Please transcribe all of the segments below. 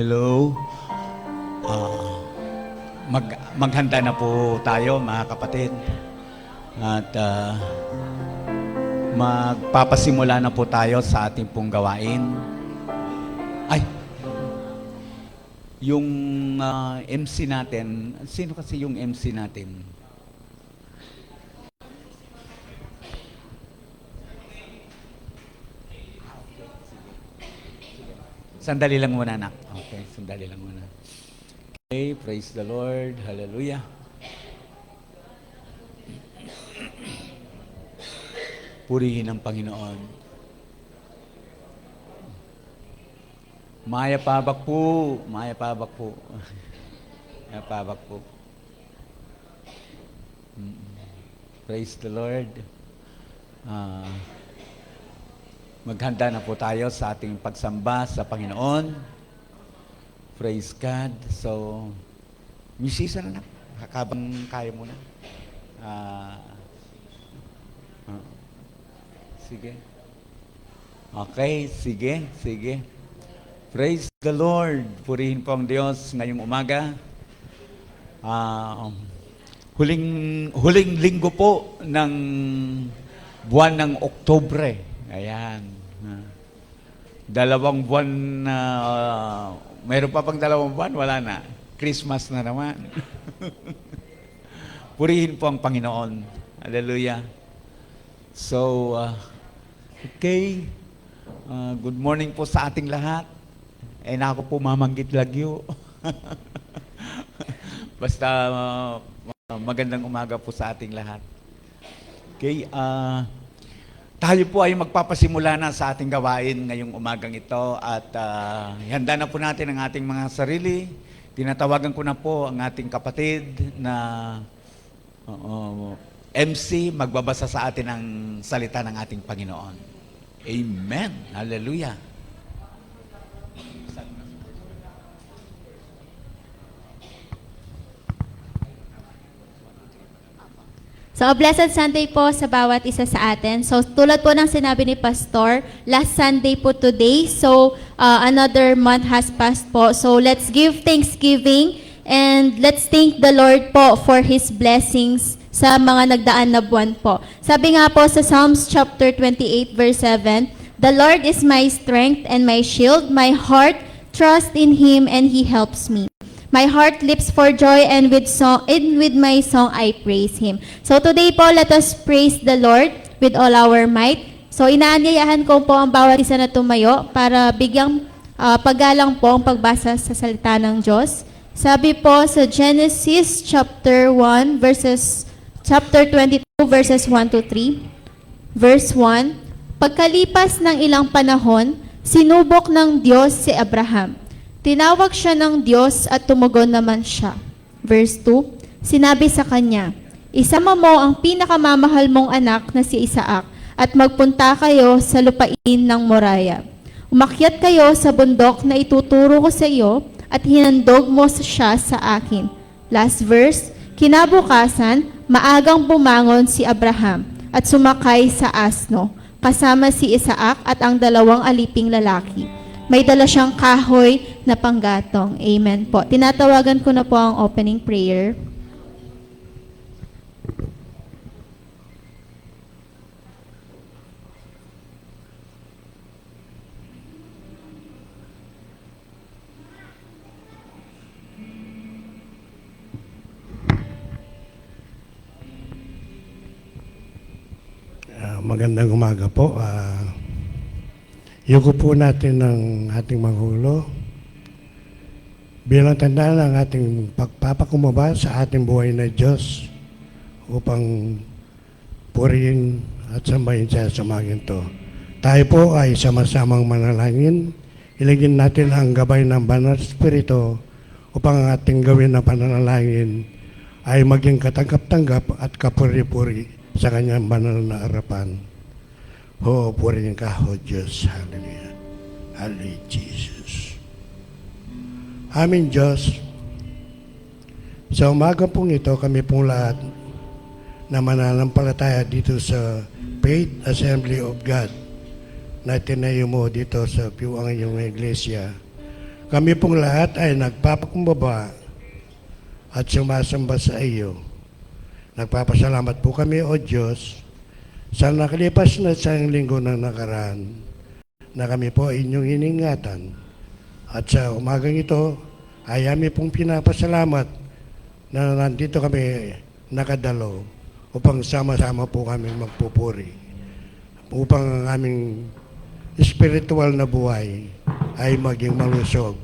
Hello. Maghanda na po tayo, mga kapatid. At magpapasimula na po tayo sa ating pong gawain. Ay, yung MC natin, sino kasi yung MC natin? Sandali lang muna, anak. Okay, sandali lang muna. Okay, praise the Lord. Hallelujah. Purihin ang Panginoon. Maya pabak po. Maya pabak po. Maya pabak po. Praise the Lord. Maghanda na po tayo sa ating pagsamba sa Panginoon. Praise God. So, misisa na. Habang kaya mo na. Sige. Okay, sige. Praise the Lord. Purihin po ang Diyos ngayong umaga. Huling linggo po ng buwan ng Oktubre. Ayan. 2 buwan na, mayroon pa pang 2 buwan, wala na. Christmas na naman. Purihin po ang Panginoon. Hallelujah. So, okay. Good morning po sa ating lahat. Na ako po mamanggit lagyo. Basta magandang umaga po sa ating lahat. Okay. Tayo po ay magpapasimula na sa ating gawain ngayong umagang ito at handa na po natin ang ating mga sarili. Tinatawagan ko na po ang ating kapatid na MC, magbabasa sa atin ang salita ng ating Panginoon. Amen. Hallelujah. So, a blessed Sunday po sa bawat isa sa atin. So, tulad po ng sinabi ni Pastor, last Sunday po today. So, another month has passed po. So, let's give thanksgiving and let's thank the Lord po for His blessings sa mga nagdaan na buwan po. Sabi nga po sa Psalms chapter 28 verse 7, "The Lord is my strength and my shield. My heart trusts in Him and He helps me. My heart leaps for joy and with my song I praise Him." So today po, let us praise the Lord with all our might. So inaanyayahan ko po ang bawat isa na tumayo para bigyang paggalang po ang pagbasa sa salita ng Diyos. Sabi po sa Genesis chapter 22 verses 1 to 3. Verse 1, "Pagkalipas ng ilang panahon, sinubok ng Diyos si Abraham. Tinawag siya ng Diyos at tumugon naman siya." Verse 2, sinabi sa kanya, "Isama mo ang pinakamamahal mong anak na si Isaac at magpunta kayo sa lupain ng Moriah. Umakyat kayo sa bundok na ituturo ko sa iyo at hinandog mo siya sa akin." Last verse, kinabukasan, maagang bumangon si Abraham at sumakay sa asno, kasama si Isaac at ang 2 aliping lalaki. May dala siyang kahoy na panggatong. Amen po. Tinatawagan ko na po ang opening prayer. Magandang umaga po. Yuko po natin ng ating Mangulo bilang tanda ng ating pagpapakumbaba sa ating buhay na Diyos upang purihin at sambahin siya sa umagang ito. Tayo po ay sama-samang manalangin. Ilagin natin ang gabay ng Banal Espiritu upang ang ating gawin na pananalangin ay maging katanggap-tanggap at kapuri-puri sa kanyang banal na harapan. Oh, purihin ka, oh Diyos. Hallelujah. Hallelujah, Jesus. Amin, Diyos. Sa umaga pong ito, kami pong lahat na mananampalataya dito sa Faith Assembly of God na tinayo mo dito sa piwang iyong iglesia. kami pong lahat ay nagpapakumbaba at sumasamba sa iyo. Nagpapasalamat po kami, O Diyos, sa nakalipas na isang linggo na nakaraan na kami po ay inyong iningatan. At sa umagang ito ay kami pong pinapasalamat na nandito kami nakadalo upang sama-sama po kami magpupuri. Upang ang aming spiritual na buhay ay maging malusog.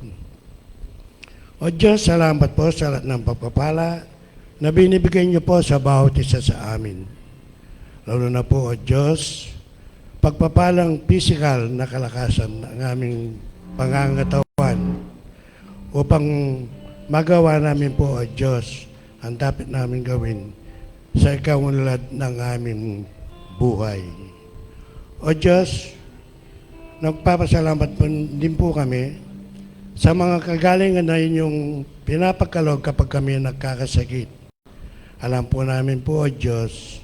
O Diyos, salamat po sa lahat ng pagpapala na binibigay niyo po sa bawat isa sa amin. Lalo na po, O Diyos, pagpapalang physical na kalakasan ng aming pangangatawan upang magawa namin po, O Diyos, ang dapat namin gawin sa ikaunlad ng aming buhay. O Diyos, nagpapasalamat po din po kami sa mga kagalingan na inyong pinapagkaloob kapag kami nagkakasakit. Alam po namin po, O Diyos,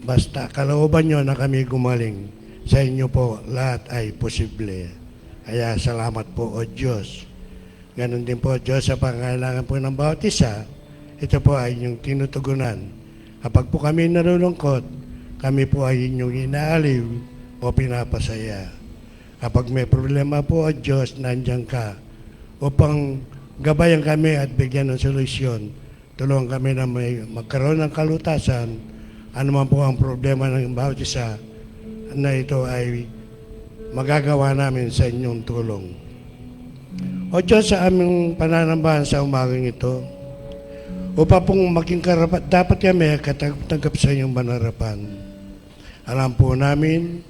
basta kalooban nyo na kami gumaling, sa inyo po lahat ay posible. Kaya salamat po, O Diyos. Ganon din po, Diyos, sa pangailangan po ng bawat isa, ito po ay inyong tinutugunan. Kapag po kami nalulungkot, kami po ay inyong inaaliw o pinapasaya. Kapag may problema po, O Diyos, nandiyan ka upang gabayan kami at bigyan ng solusyon. Tulungan kami na may magkaroon ng kalutasan, anuman po ang problema ng bawat isa, na ito ay magagawa namin sa inyong tulong. O Diyos, sa aming pananambahan sa umagang ito, upang pong maging karapat, dapat kami katanggap sa inyong manarapan. Alam po namin,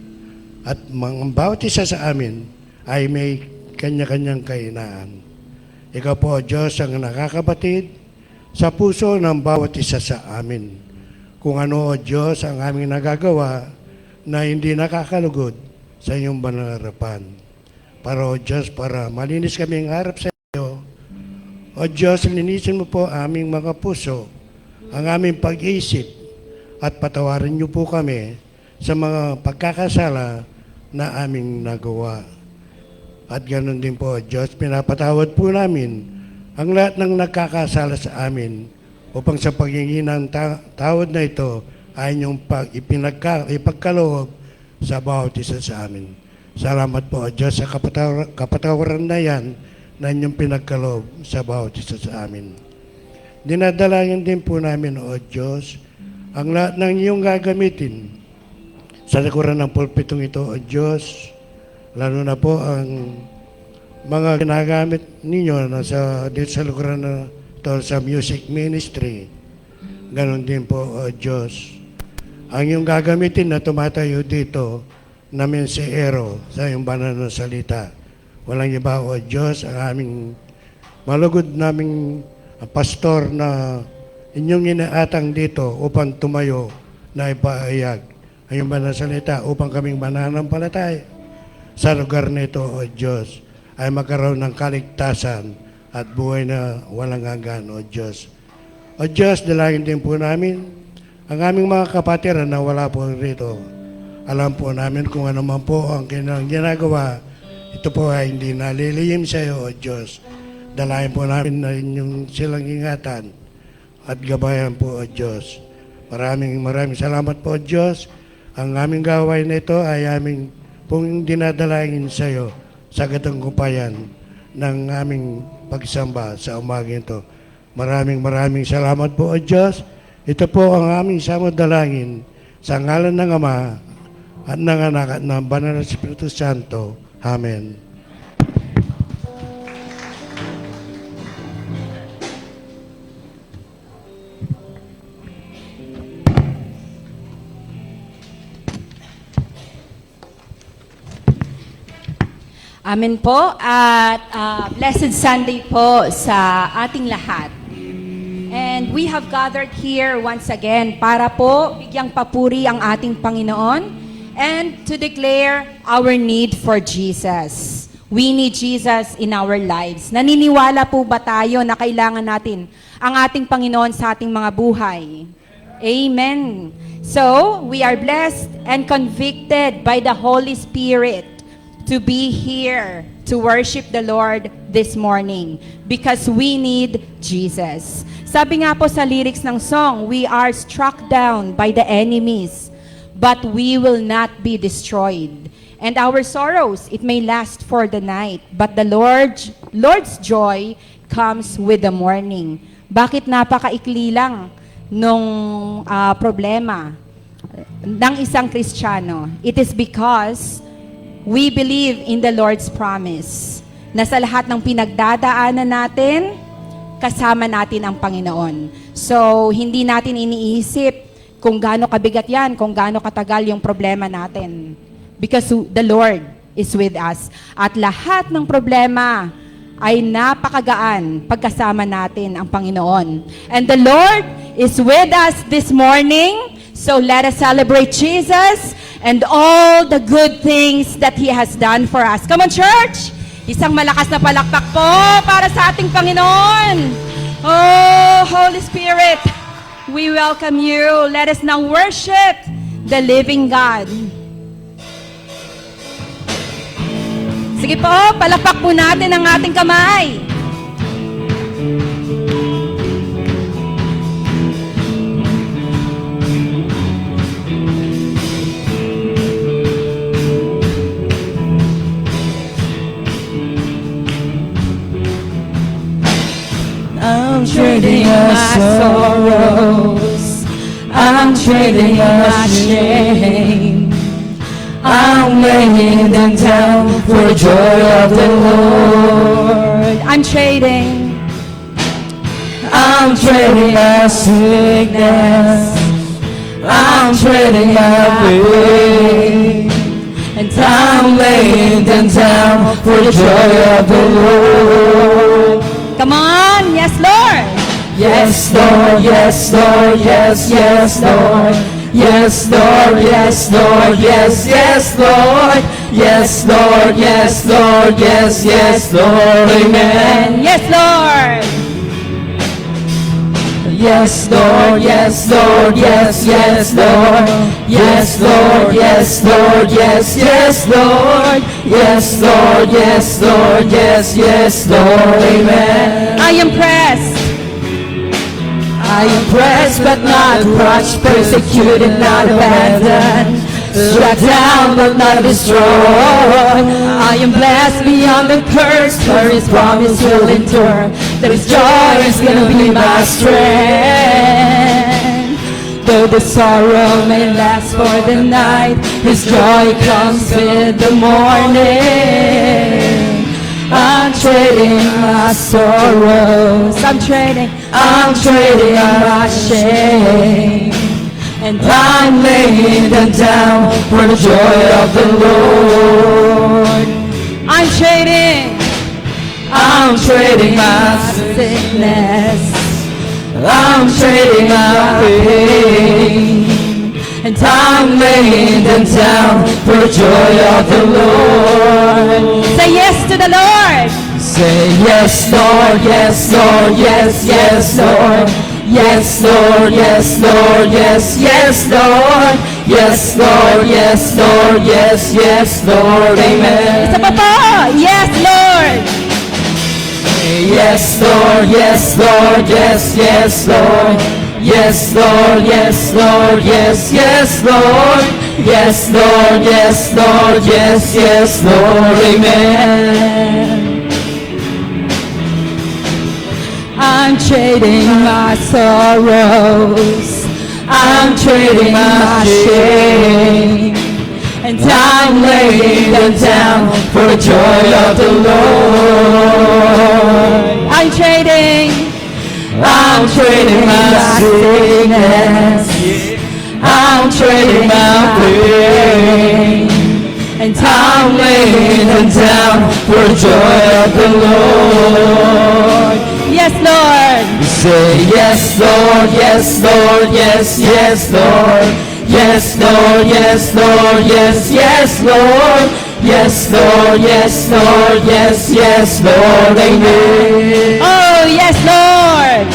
at ang bawat isa sa amin ay may kanya-kanyang kahinaan. Ikaw po, O Diyos, ang nakakabatid sa puso ng bawat isa sa amin. Kung ano, O Diyos, ang aming nagagawa na hindi nakakalugod sa iyong banal-harapan. Para, O Diyos, para malinis kaming harap sa iyo, O Diyos, linisin mo po aming mga puso, ang aming pag-iisip, at patawarin niyo po kami sa mga pagkakasala na aming nagawa. At ganoon din po, O Diyos, pinapatawad po namin ang lahat ng nagkakasala sa amin upang sa paghingi ng tawad na ito ay inyong ipagkaloob sa bawat isa sa amin. Salamat po, O Diyos, sa kapatawaran na yan na inyong pinagkaloob sa bawat isa sa amin. Dinadalangin din po namin, O Diyos, ang lahat ng iyong gagamitin sa likuran ng pulpitong ito, O Diyos, lalo na po ang mga ginagamit ninyo na dito sa likuran na ito sa music ministry. Ganon din po, O Diyos, ang iyong gagamitin na tumatayo dito na mensahero sa iyong banal na salita. Walang iba, O Diyos, ang aming malugod naming pastor na inyong inaatang dito upang tumayo na ipaayag ang iyong banal na salita upang kaming mananampalataya sa lugar nito, O Diyos, ay magkaroon ng kaligtasan at buhay na walang hanggan, O Diyos. O Diyos, dalangin din po namin ang aming mga kapatiran na wala po rito. Alam po namin kung ano man po ang kanilang ginagawa. Ito po ay hindi nalilihim sa iyo, O Diyos. Dalangin po namin na inyong silang ingatan at gabayan po, O Diyos. Maraming salamat po, O Diyos. Ang aming gawain na ito ay aming pong dinadalangin sa iyo sa katungkupayan ng aming pagsamba sa umaga ito. Maraming salamat po, O Diyos. Ito po ang aming samudalangin sa ngalan ng Ama at ng Anak at ng Banal na Espiritu Santo. Amen. Amen po at Blessed Sunday po sa ating lahat. And we have gathered here once again para po bigyang papuri ang ating Panginoon and to declare our need for Jesus. We need Jesus in our lives. Naniniwala po ba tayo na kailangan natin ang ating Panginoon sa ating mga buhay? Amen. So, we are blessed and convicted by the Holy Spirit to be here to worship the Lord this morning because we need Jesus. Sabi nga po sa lyrics ng song, we are struck down by the enemies, but we will not be destroyed. And our sorrows, it may last for the night, but the Lord's joy comes with the morning. Bakit napakaikli lang nung problema ng isang Kristiyano? It is because we believe in the Lord's promise na sa lahat ng pinagdadaanan natin, kasama natin ang Panginoon. So, hindi natin iniisip kung gaano kabigat yan, kung gaano katagal yung problema natin. Because the Lord is with us. At lahat ng problema ay napakagaan pagkasama natin ang Panginoon. And the Lord is with us this morning. So let us celebrate Jesus and all the good things that He has done for us. Come on, church! Isang malakas na palakpak po para sa ating Panginoon. Oh, Holy Spirit, we welcome you. Let us now worship the living God. Sige po, palakpak po natin ang ating kamay. I'm trading my sorrows, I'm trading my shame, I'm laying them down for the joy of the Lord. I'm trading my sickness, I'm trading my pain, and I'm laying them down for the joy of the Lord. Come on, yes, Lord. Yes, Lord, yes, Lord, yes, yes, Lord. Yes, Lord, yes, Lord, yes, yes, Lord. Yes, Lord, yes, Lord, yes, yes, Lord. Amen. Yes, Lord. Yes, Lord, yes, Lord, yes, yes, Lord. Yes, Lord, yes, Lord, yes, yes, Lord. Yes, Lord, yes, Lord, yes, yes, Lord. Amen. I am pressed. I am pressed but not crushed, persecuted, not abandoned, struck down but not destroyed. I am blessed beyond the curse, for His promise will endure, that His joy is gonna be my strength. Though the sorrow may last for the night, His joy comes with the morning. I'm trading my sorrows, I'm trading my shame, and I'm laying them down for the joy of the Lord. I'm trading my sickness, I'm trading my pain, and I'm laying them down for the joy of the Lord. Say yes to the Lord. Say yes, Lord, yes, Lord, yes, yes, Lord. Yes, Lord, yes, Lord, yes, yes, Lord. Yes, Lord, yes, Lord, yes, yes, Lord. Amen. Isa pa po. Yes, Lord. Yes, Lord, yes, Lord, yes, yes, Lord. Yes, Lord, yes, Lord, yes, yes, Lord. Yes, Lord, yes, Lord, yes, yes, Lord. Amen. I'm trading my sorrows, I'm trading my shame, and I'm laying them down for the joy of the Lord. I'm trading my sickness, I'm trading my pain, and I'm laying them down for the joy of the Lord. Yes, Lord. Say yes, Lord, yes, Lord, yes, yes, Lord. Yes, Lord, yes, Lord, yes, yes, Lord. Yes, Lord, yes, Lord, yes, yes, Lord. Amen. Oh, yes, Lord.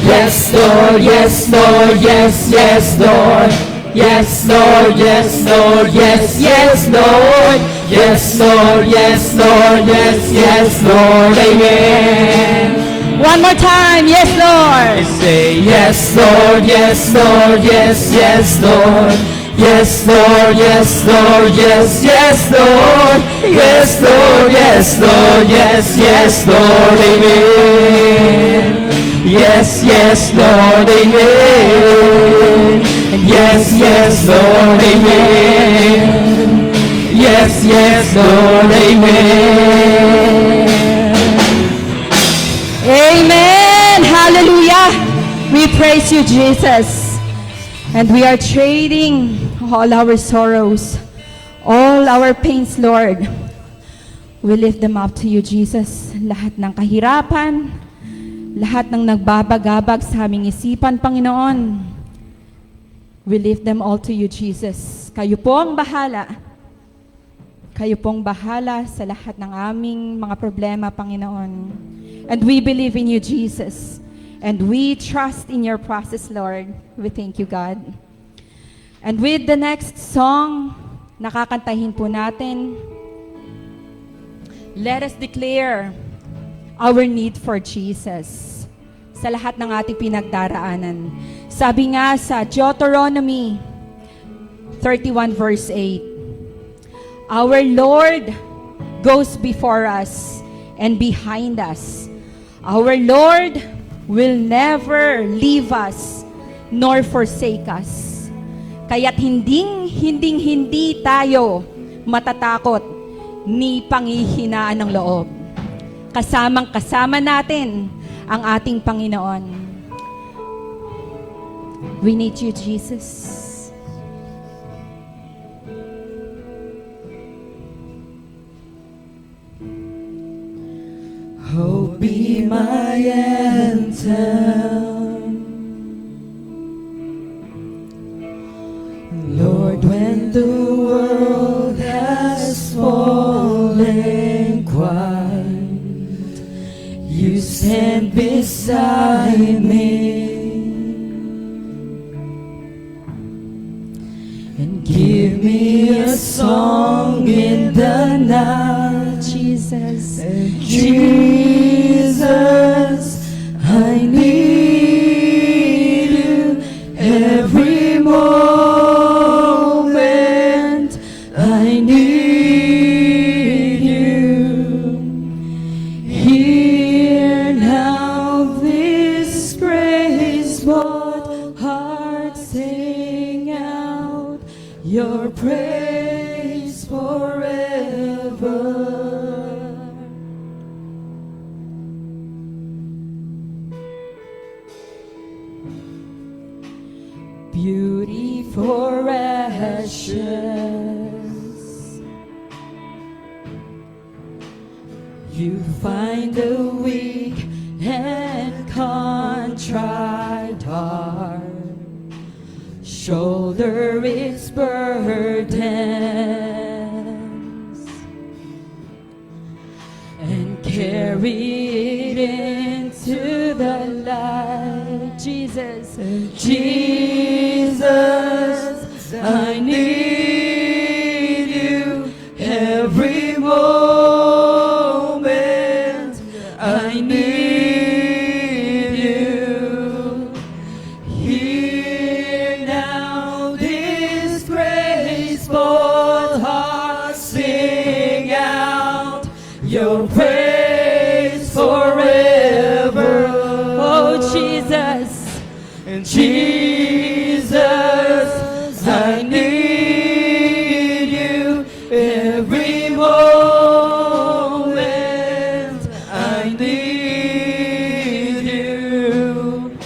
Yes, Lord, yes, Lord, yes, yes, Lord. Yes, Lord, yes, Lord, yes, yes, Lord. Yes, Lord, yes, Lord, yes, yes, Lord. Amen. One more time, yes, Lord. Say Yes, Lord, yes, Lord, yes, yes, Lord. Yes, Lord, yes, Lord, yes, yes, Lord. Yes, Lord, yes, Lord, yes, yes, Lord. Amen. Yes, yes, Lord, amen. Yes, yes, Lord, amen. Yes, yes, Lord, amen. Amen. Hallelujah. We praise you, Jesus. And we are trading all our sorrows, all our pains, Lord. We lift them up to you, Jesus. Lahat ng kahirapan, lahat ng nagbabagabag sa aming isipan, Panginoon. We lift them all to you, Jesus. Kayo po ang bahala. Kayo pong bahala sa lahat ng aming mga problema, Panginoon. And we believe in you, Jesus. And we trust in your process, Lord. We thank you, God. And with the next song, nakakantahin po natin, let us declare our need for Jesus sa lahat ng ating pinagdaraanan. Sabi nga sa Deuteronomy 31 verse 8, our Lord goes before us and behind us. Our Lord will never leave us nor forsake us. Kaya't hindi tayo matatakot ni panghihinaan ng loob. Kasamang-kasama natin ang ating Panginoon. We need you, Jesus. Hope be my anthem, Lord, when the world has fallen quiet, you stand beside me and give me a song in the night, Jesus. Jesus, I need you every moment. I need you. Hear now this grace-bought heart sing out your praise forever. Beauty for ashes, you find the weak and contrite heart, shoulder its burdens, and carry it into the light. Jesus, Jesus, I need you every moment. I need you. Hear now this graceful heart sing out your praise forever. Oh, Jesus. And Jesus, I need you every moment. I need you.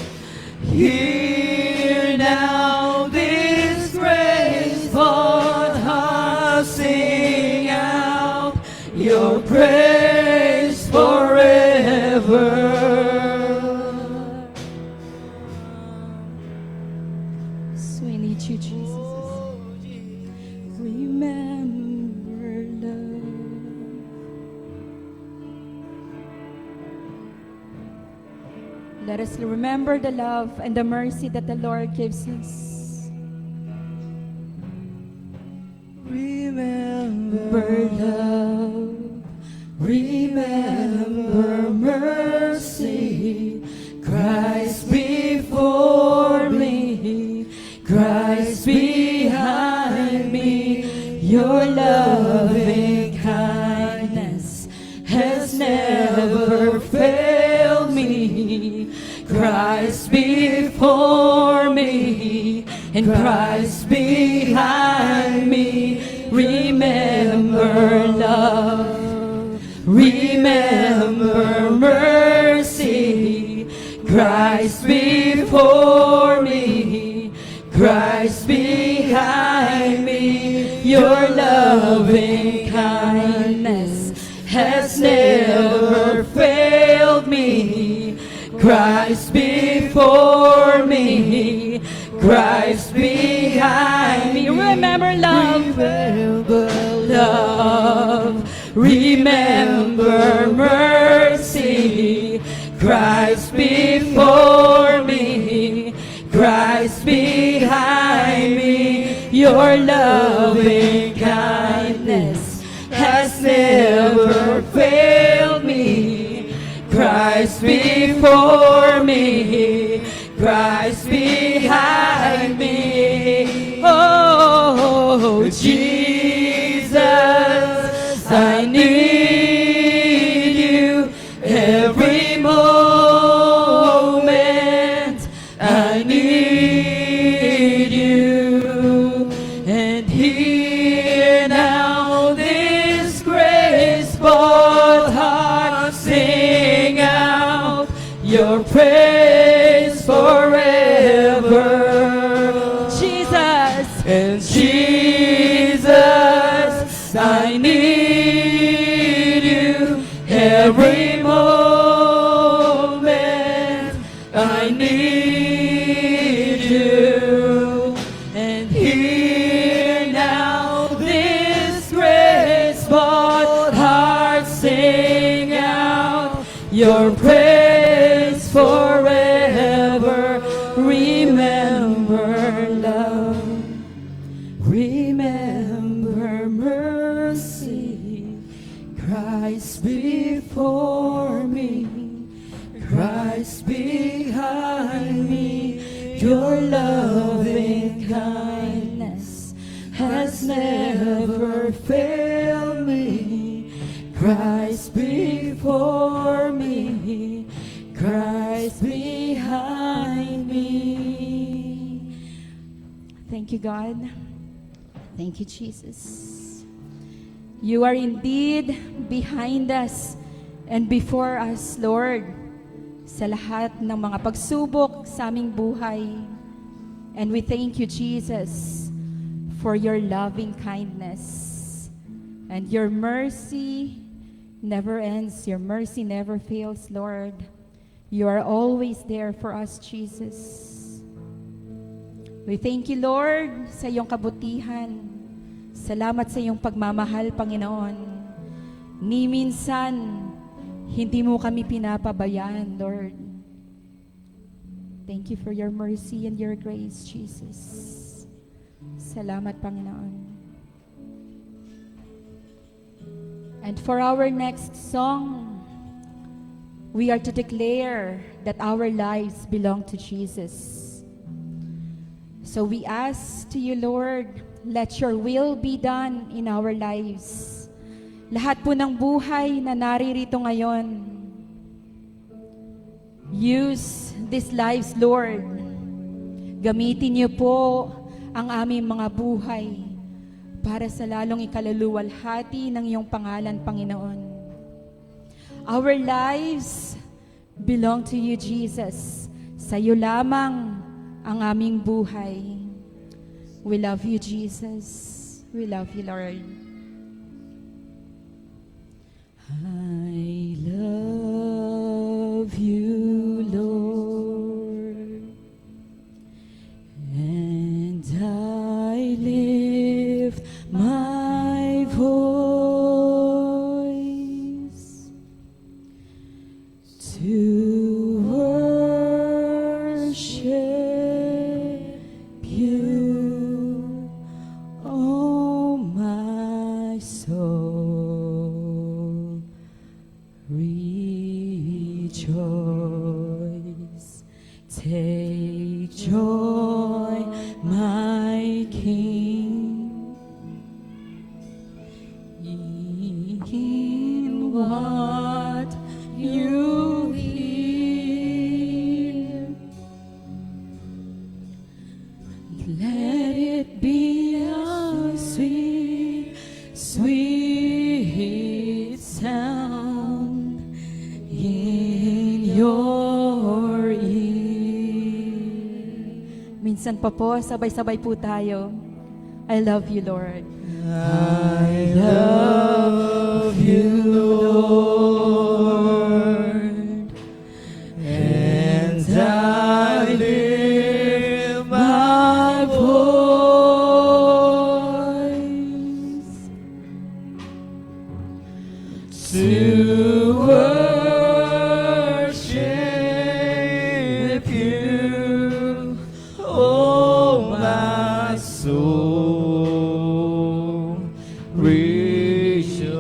Hear now this graceful heart sing out your praise forever. So we need you, Jesus. Remember love. Let us remember the love and the mercy that the Lord gives us. Remember love, remember mercy, Christ before me, Christ behind me, your loving kindness has never failed me, Christ before me, and Christ behind me. Remember love, remember mercy, Christ before me, Christ behind me, your loving kindness has never failed me, Christ before me, Christ behind me. Remember love, remember love, remember mercy, Christ before me, Christ behind me, your loving kindness has never failed me, Christ before me, Christ behind me. Oh, Jesus, I need you every moment. I need you, and hear now this graceful heart sing out your praise forever. Jesus, and Jesus, I need you every moment. I need you, and hear now this graceful heart sing out your praise forever. Remember love, remember mercy, Christ before me, Christ behind me, your loving kindness has never failed me, Christ before me, Christ behind me. Thank you, God. Thank you, Jesus. You are indeed behind us and before us, Lord, sa lahat ng mga pagsubok sa aming buhay. And we thank you, Jesus, for your loving kindness. And your mercy never ends. Your mercy never fails, Lord. You are always there for us, Jesus. We thank you, Lord, sa iyong kabutihan. Salamat sa iyong pagmamahal, Panginoon. Ni minsan, hindi mo kami pinapabayaan, Lord. Thank you for your mercy and your grace, Jesus. Salamat, Panginoon. And for our next song, we are to declare that our lives belong to Jesus. So we ask to you, Lord, let your will be done in our lives. Lahat po ng buhay na naririto ngayon, use these lives, Lord. Gamitin niyo po ang aming mga buhay para sa lalong ikaluluwalhati ng iyong pangalan, Panginoon. Our lives belong to you, Jesus. Sa iyo lamang ang aming buhay. We love you, Jesus. We love you, Lord. I love you, Lord, and I lift my voice to worship you, oh my Minsan pa po, sabay-sabay po tayo. I love you, Lord. I love you, Lord, and I lift my voice to worship you, oh my soul. Rejoice,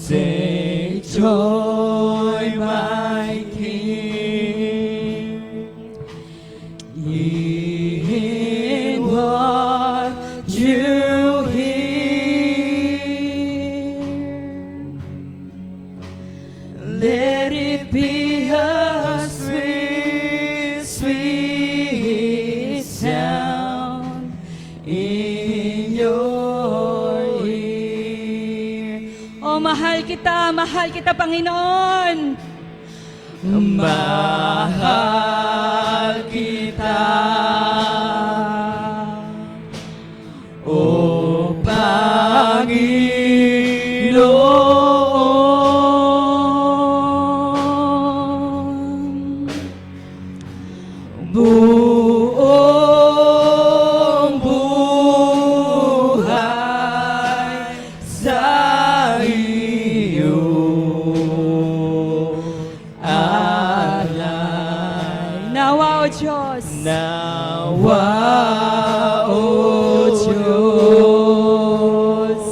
take joy, my King, in what you hear. Let it be a sweet, sweet sound in your ear. Oh, mahal kita, Panginoon. Mahal kita, O Panginoon. Buong buhay sa iyo alay. Nawa, O Diyos. Nawa, O Diyos,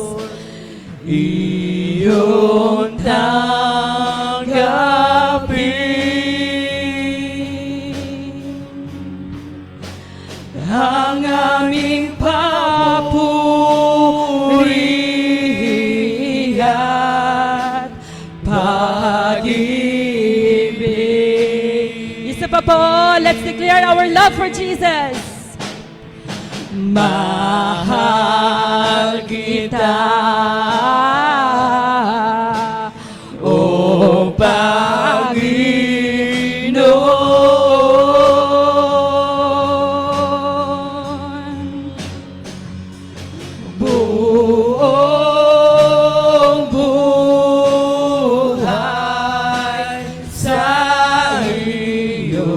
iyong tanggapin ang aming papuri at pag-ibig. Isa pa po, let's declare our love for Jesus. Mahal kita, O Panginoon. Buong buhay sa iyo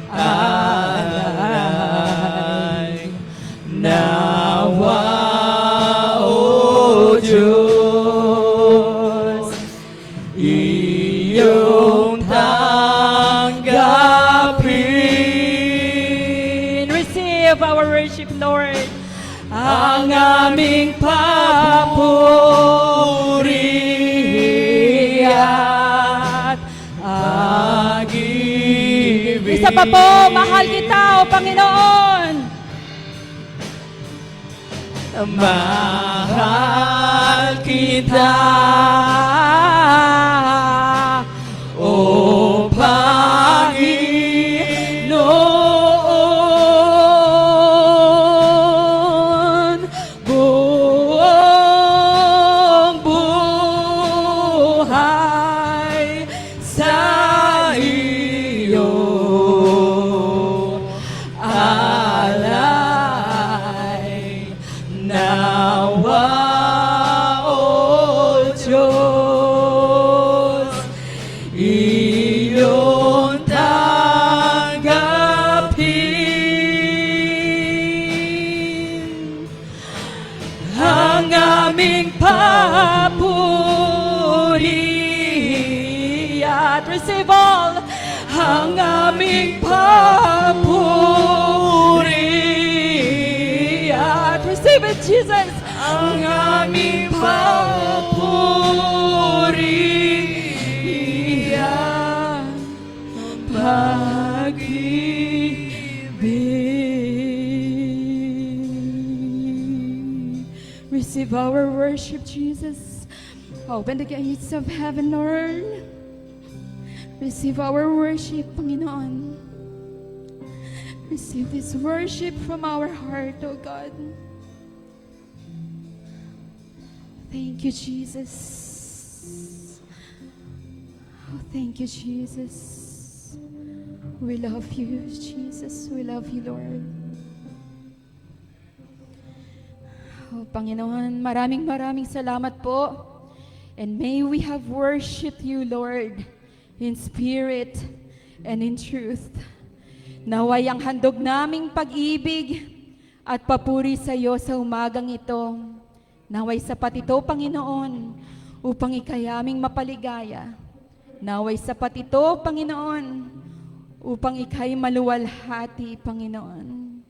alay. Nawa, O Diyos, iyong tanggapin. Receive our worship, Lord. Ang aming papuri at pag-ibig. Isa pa po, mahal kita, O Panginoon. Mahal kita, O Panginoon. Buong buhay sa iyo alay. Nawa, O Diyos, iyong tanggapin ang aming papuri at receive all ang aming papuri at receive it, Jesus. Ang aming papuri at pag-ibig. Receive our worship, Jesus. Open the gates of heaven, Lord. Receive our worship, Panginoon. Receive this worship from our heart, O God. Thank you, Jesus. Oh, thank you, Jesus. We love you, Jesus. We love you, Lord. Oh, Panginoon, maraming salamat po. And may we have worshiped you, Lord, in spirit and in truth. Naway ang handog naming pag-ibig at papuri sa iyo sa umagang ito. Naway sapat ito, Panginoon, upang ikay aming mapaligaya. Naway sapat ito, Panginoon, upang ikay maluwalhati, Panginoon.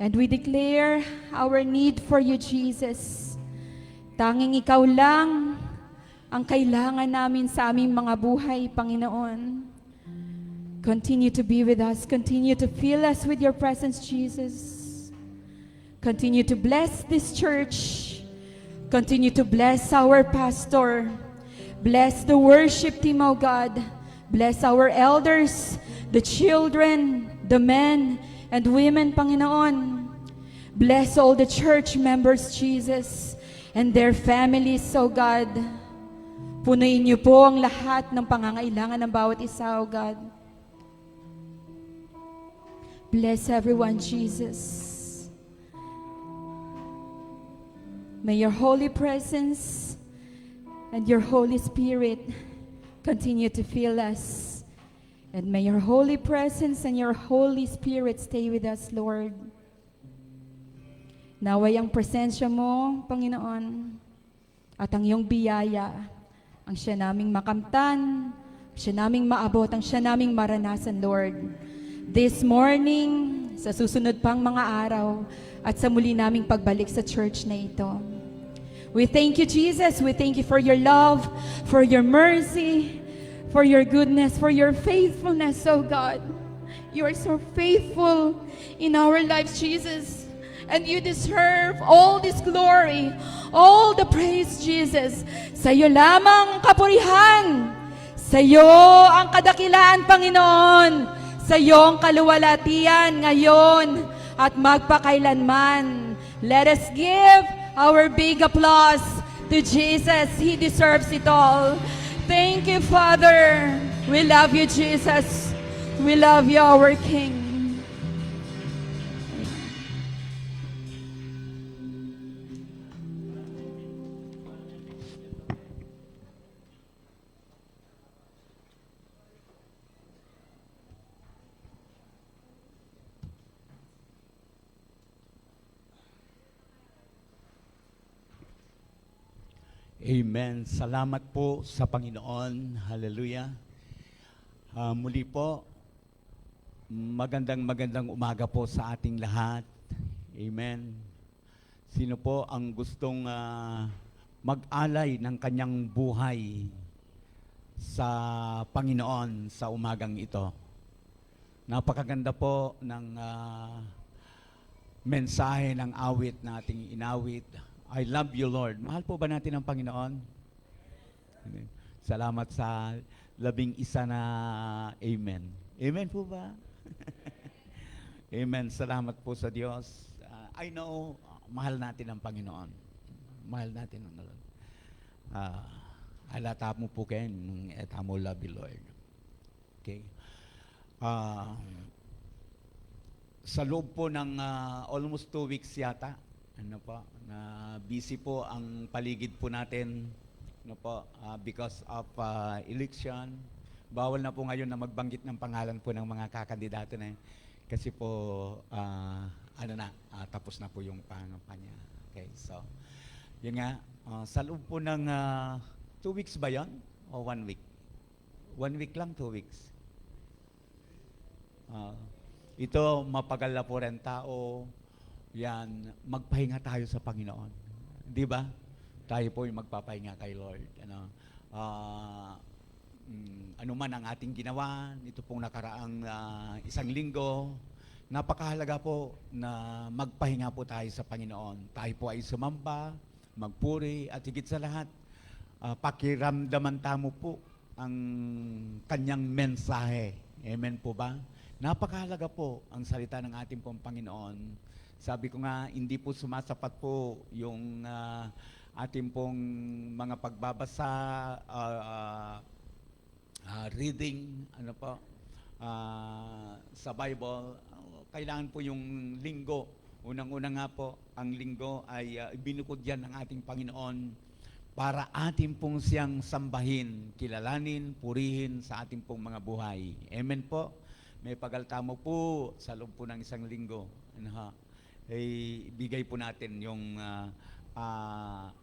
And we declare our need for you, Jesus. Tanging ikaw lang ang kailangan namin sa aming mga buhay, Panginoon. Continue to be with us. Continue to fill us with your presence, Jesus. Continue to bless this church. Continue to bless our pastor. Bless the worship team, O God. Bless our elders, the children, the men and women, Panginoon. Bless all the church members, Jesus, and their families, O God. Punuin niyo po ang lahat ng pangangailangan ng bawat isa, O God. Bless everyone, Jesus. May your holy presence and your Holy Spirit continue to fill us. And may your holy presence and your Holy Spirit stay with us, Lord. Naway ang presensya mo, Panginoon, at ang iyong biyaya, ang siya naming makamtan, siya naming maabot, ang siya naming maranasan, Lord. This morning, sa susunod pang mga araw, at sa muli naming pagbalik sa church na ito. We thank you, Jesus. We thank you for your love, for your mercy, for your goodness, for your faithfulness, oh God. You are so faithful in our lives, Jesus. And you deserve all this glory, all the praise, Jesus. Sa iyo lamang ang kapurihan. Sa iyo ang kadakilaan, Panginoon. Sa iyo ang kaluwalhatian ngayon at magpakailanman. Let us give our big applause to Jesus. He deserves it all. Thank you, Father. We love you, Jesus. We love you, our King. Amen. Salamat po sa Panginoon. Hallelujah. Muli po, magandang umaga po sa ating lahat. Amen. Sino po ang gustong mag-alay ng kanyang buhay sa Panginoon sa umagang ito? Napakaganda po ng mensahe ng awit na ating inawit. I love you, Lord. Mahal po ba natin ang Panginoon? Amen. Salamat sa 11 na amen. Amen po ba? Amen. Salamat po sa Diyos. I know, mahal natin ang Panginoon. Mahal natin ang Lord. Halata mo po kayo ng etamo love you, Lord. Okay. Sa loob po ng almost 2 weeks yata, na busy po ang paligid po natin, because of election. Bawal na po ngayon na magbanggit ng pangalan po ng mga kakandidato na yun. Kasi po, tapos na po yung pangampanya. Okay, so, yun nga, sa loob po ng 2 weeks ba yun? O 1 week? 1 week lang, 2 weeks. Ito, mapagal na po rin tao. Yan, magpahinga tayo sa Panginoon. Di ba? Tayo po yung magpapahinga kay Lord. Ano man ang ating ginawa, ito pong nakaraang 1 linggo, napakahalaga po na magpahinga po tayo sa Panginoon. Tayo po ay sumamba, magpuri, at higit sa lahat, pakiramdaman tamo po ang kanyang mensahe. Amen po ba? Napakahalaga po ang salita ng ating pong Panginoon. Sabi ko nga, hindi po sumasapat po yung ating pong mga pagbabasa, reading, sa Bible, kailangan po yung linggo. Unang-una nga po, ang linggo ay binukod yan ng ating Panginoon para atin pong siyang sambahin, kilalanin, purihin sa ating pong mga buhay. Amen po. May pagaltamo po sa loob po ng isang linggo. Bigay po natin yung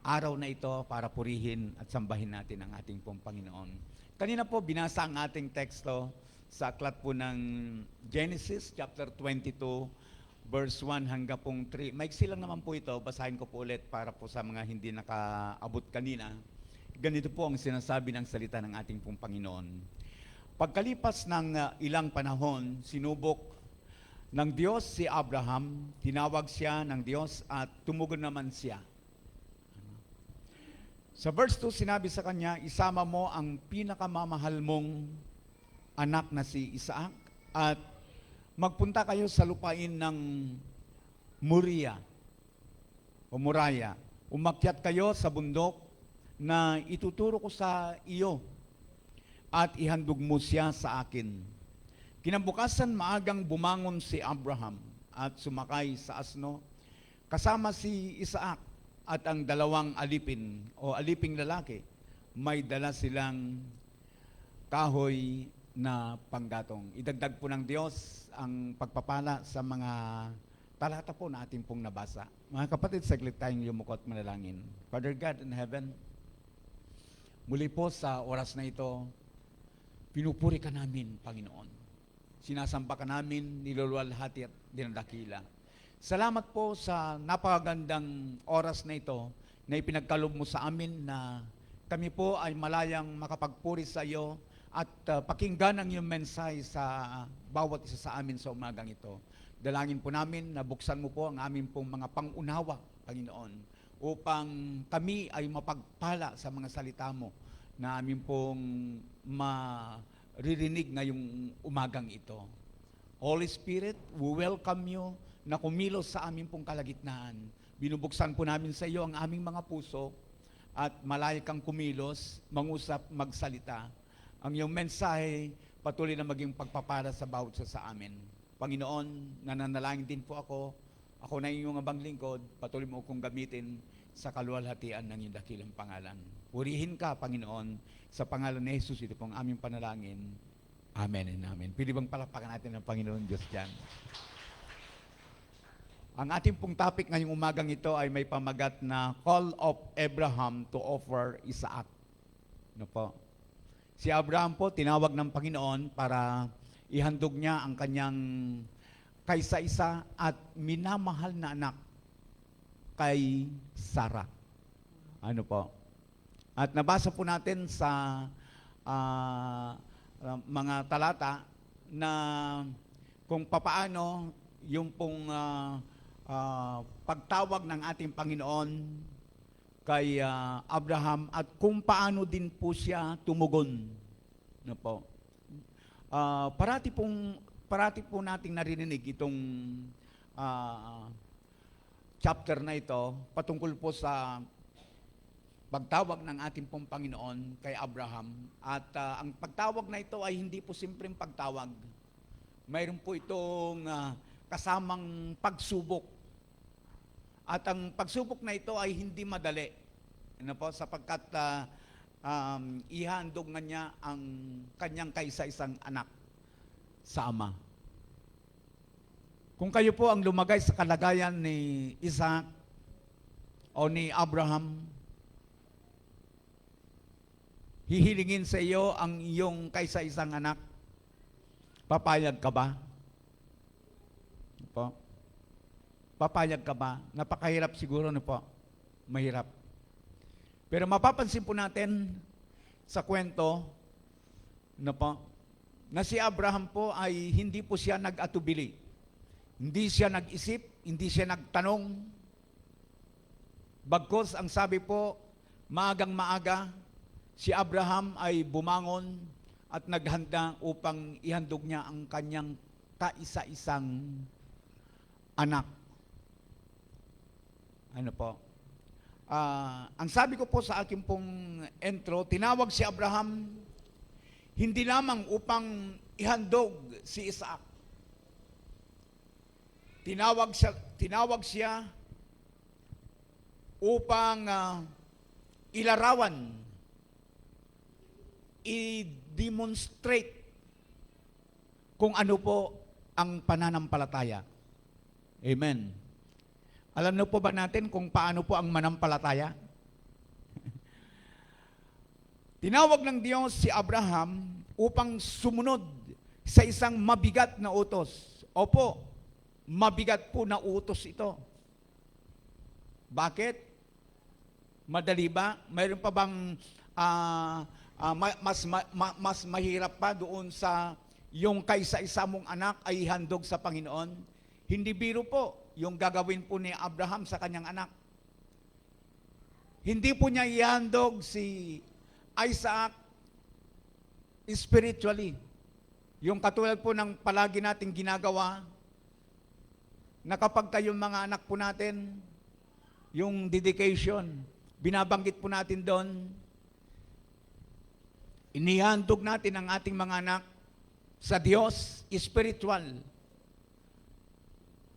araw na ito para purihin at sambahin natin ang ating pong Panginoon. Kanina po, binasa ang ating teksto sa aklat po ng Genesis chapter 22, verse 1 hanggang pong 3. Maiksi lang naman po ito, basahin ko po ulit para po sa mga hindi nakaabot kanina. Ganito po ang sinasabi ng salita ng ating pong Panginoon. Pagkalipas ng ilang panahon, sinubok ng Diyos si Abraham, tinawag siya ng Diyos at tumugon naman siya. Sa verse 2, sinabi sa kanya, isama mo ang pinakamamahal mong anak na si Isaac at magpunta kayo sa lupain ng Moriah o Moriah. Umakyat kayo sa bundok na ituturo ko sa iyo at ihandog mo siya sa akin. Kinabukasan maagang bumangon si Abraham at sumakay sa asno kasama si Isaac at ang dalawang alipin o aliping lalaki. May dala silang kahoy na panggatong. Idagdag po ng Diyos ang pagpapala sa mga talata po na ating pong nabasa. Mga kapatid, saglit tayong lumukot manalangin. Father God in heaven, muli po sa oras na ito, pinupuri ka namin, Panginoon. Sinasamba ka namin, niluluwalhati at dinadakila. Salamat po sa napakagandang oras na ito na ipinagkalob mo sa amin na kami po ay malayang makapagpuri sa iyo at pakinggan ang iyong mensahe sa bawat isa sa amin sa umagang ito. Dalangin po namin na buksan mo po ang aming pong mga pangunawa, Panginoon, upang kami ay mapagpala sa mga salita mo na amin pong maririnig ngayong umagang ito. Holy Spirit, we welcome you na kumilos sa aming pong kalagitnaan. Binubuksan po namin sa iyo ang aming mga puso at malaya kang kumilos, mangusap, magsalita. Ang iyong mensahe patuloy na maging pagpapala sa bawat isa sa amin. Panginoon, nananalangin din po ako. Ako na iyong abang lingkod, patuloy mo akong gamitin sa kaluwalhatian ng iyong dakilang pangalan. Purihin ka, Panginoon, sa pangalan ni Jesus, ito pong aming panalangin. Amen and amen. Pwede bang palapakan natin ang Panginoon Diyos dyan? Ang ating pong topic ngayong umagang ito ay may pamagat na Call of Abraham to Offer Isaac. Ano po? Si Abraham po, tinawag ng Panginoon para ihandog niya ang kanyang kaysa-isa at minamahal na anak kay Sarah. Ano po? At nabasa po natin sa mga talata na kung papaano yung pong pagtawag ng ating Panginoon kay Abraham at kung paano din po siya tumugon. No po. Parati po nating narinig itong chapter na ito patungkol po sa pagtawag ng ating pong Panginoon kay Abraham. At ang pagtawag na ito ay hindi po simpleng pagtawag. Mayroon po itong kasamang pagsubok. At ang pagsubok na ito ay hindi madali. Ano po? Sapagkat ihandog nga niya ang kanyang kaisa-isang anak sa ama. Kung kayo po ang lumagay sa kalagayan ni Isaac o ni Abraham, hihilingin sa iyo ang iyong kaisa-isang anak, papayag ka ba? Po? Papayag ka ba? Napakahirap siguro na po. Mahirap. Pero mapapansin po natin sa kwento na si Abraham po ay hindi po siya nag-atubili. Hindi siya nag-isip, hindi siya nagtanong. Bagkus ang sabi po, maagang maaga, si Abraham ay bumangon at naghanda upang ihandog niya ang kanyang kaisa-isang anak. Ano po? Ang sabi ko po sa aking pong intro, tinawag si Abraham hindi lamang upang ihandog si Isaac. Tinawag siya upang ilarawan, i-demonstrate kung ano po ang pananampalataya. Amen. Alam niyo po ba natin kung paano po ang manampalataya? Tinawag ng Diyos si Abraham upang sumunod sa isang mabigat na utos. Opo, mabigat po na utos ito. Bakit? Madali ba? Mayroon pa bang mas mahirap pa doon sa yung kaysa-isa mong anak ay handog sa Panginoon? Hindi biro po yung gagawin po ni Abraham sa kanyang anak. Hindi po niya ihandog si Isaac spiritually. Yung katulad po ng palagi nating ginagawa, na kapag kayong mga anak po natin, yung dedication, binabanggit po natin doon, inihandog natin ang ating mga anak sa Diyos, spiritual.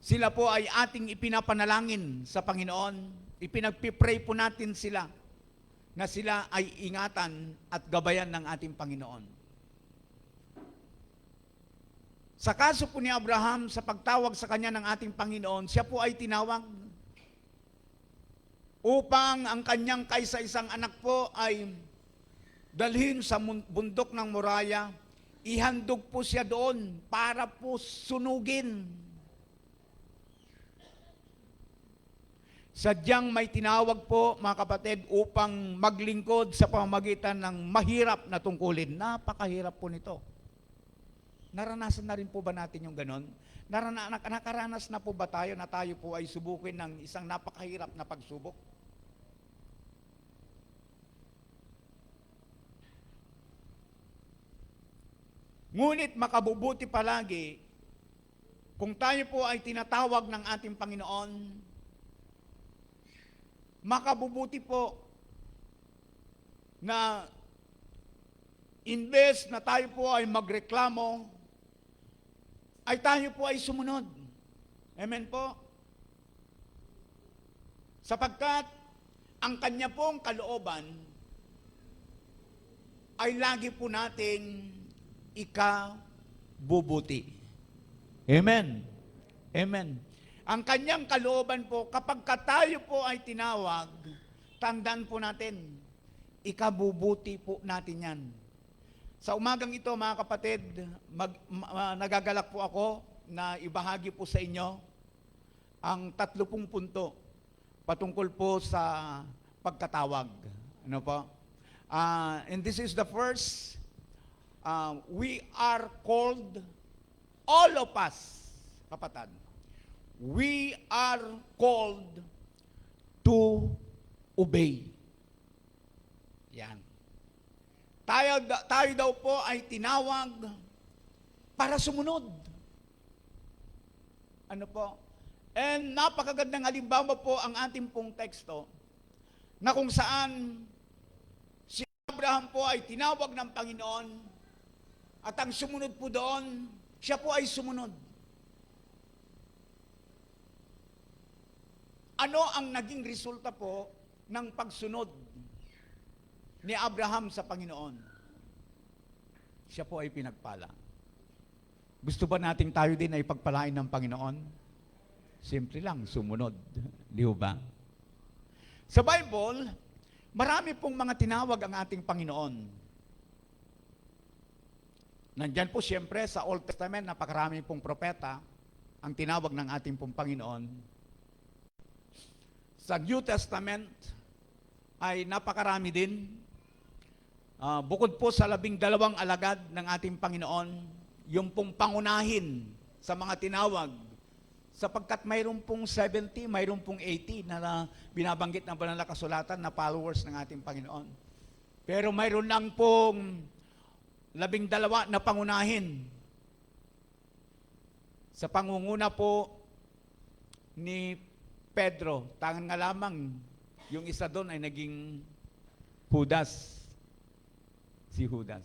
Sila po ay ating ipinapanalangin sa Panginoon. Ipinagpipray po natin sila na sila ay ingatan at gabayan ng ating Panginoon. Sa kaso po ni Abraham, sa pagtawag sa kanya ng ating Panginoon, siya po ay tinawag upang ang kanyang kaisa-isang anak po ay dalhin sa bundok ng Moriah. Ihandog po siya doon para po sunugin. Sadyang may tinawag po, mga kapatid, upang maglingkod sa pamamagitan ng mahirap na tungkulin. Napakahirap po nito. Naranasan na rin po ba natin yung ganon? Nakaranas na po ba tayo na tayo po ay subukin ng isang napakahirap na pagsubok? Ngunit makabubuti palagi kung tayo po ay tinatawag ng ating Panginoon, makabubuti po na imbes na tayo po ay magreklamo, ay tayo po ay sumunod. Amen po? Sapagkat ang kanya pong kalooban ay lagi po nating ikabubuti. Amen. Amen. Ang kanyang kalooban po, kapag tayo po ay tinawag, tandaan po natin, ikabubuti po natin yan. Sa umagang ito, mga kapatid, nagagalak po ako na ibahagi po sa inyo ang 30 punto patungkol po sa pagkatawag. Ano po? And this is the first. We are called, all of us, kapatid, we are called to obey. Yan. Tayo daw po ay tinawag para sumunod. Ano po? And napakagandang halimbawa po ang ating pong teksto na kung saan si Abraham po ay tinawag ng Panginoon at ang sumunod po doon, siya po ay sumunod. Ano ang naging resulta po ng pagsunod ni Abraham sa Panginoon? Siya po ay pinagpala. Gusto ba nating tayo din ay pagpalain ng Panginoon? Simple lang, sumunod. Di ba? Sa Bible, marami pong mga tinawag ang ating Panginoon. Nandyan po siyempre sa Old Testament, napakarami pong propeta ang tinawag ng ating pong Panginoon. Sa New Testament ay napakarami din. Bukod po sa 12 alagad ng ating Panginoon, yung pong pangunahin sa mga tinawag, sapagkat mayroon pong 70, mayroon pong 80 na binabanggit ng banal na kasulatan na followers ng ating Panginoon. Pero mayroon lang pong 12 na pangunahin. Sa pangunguna po ni Pedro, tangan nga lamang, yung isa doon ay naging Judas. Si Judas.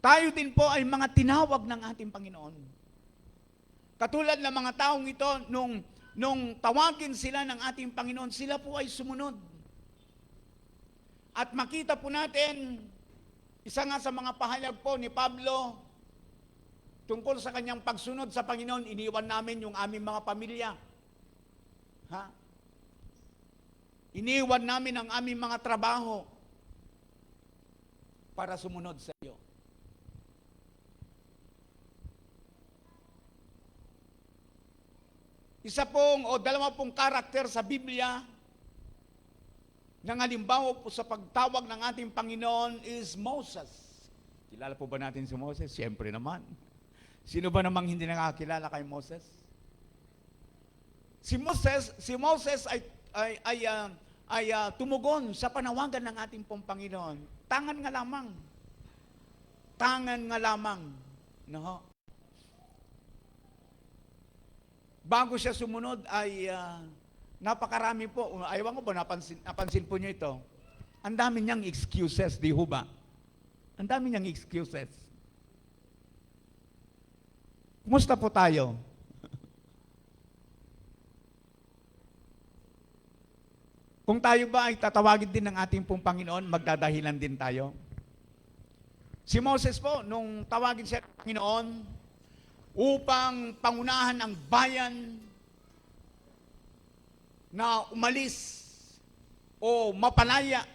Tayo din po ay mga tinawag ng ating Panginoon. Katulad ng mga taong ito, nung tawagin sila ng ating Panginoon, sila po ay sumunod. At makita po natin, isa nga sa mga pahayag po ni Pablo, tungkol sa kanyang pagsunod sa Panginoon, iniwan namin yung aming mga pamilya. Ha? Iniwan namin ang aming mga trabaho para sumunod sa iyo. Isa pong o dalawa pong karakter sa Biblia na halimbawa po sa pagtawag ng ating Panginoon is Moses. Kilala po ba natin si Moses? Siyempre naman. Sino ba namang hindi nakakilala kay Moses? Si Moses ay tumugon sa panawagan ng ating pong Panginoon. Tangan nga lamang. Tangan nga lamang. No? Bago siya sumunod ay napakarami po. Ayaw ko ba napansin po niyo ito? Ang dami niyang excuses, di ho ba? Ang dami niyang excuses. Kumusta po tayo? Kung tayo ba ay tatawagin din ng ating pong Panginoon, magdadahilan din tayo. Si Moses po, nung tawagin siya ng Panginoon, upang pangunahan ang bayan na umalis o mapalaya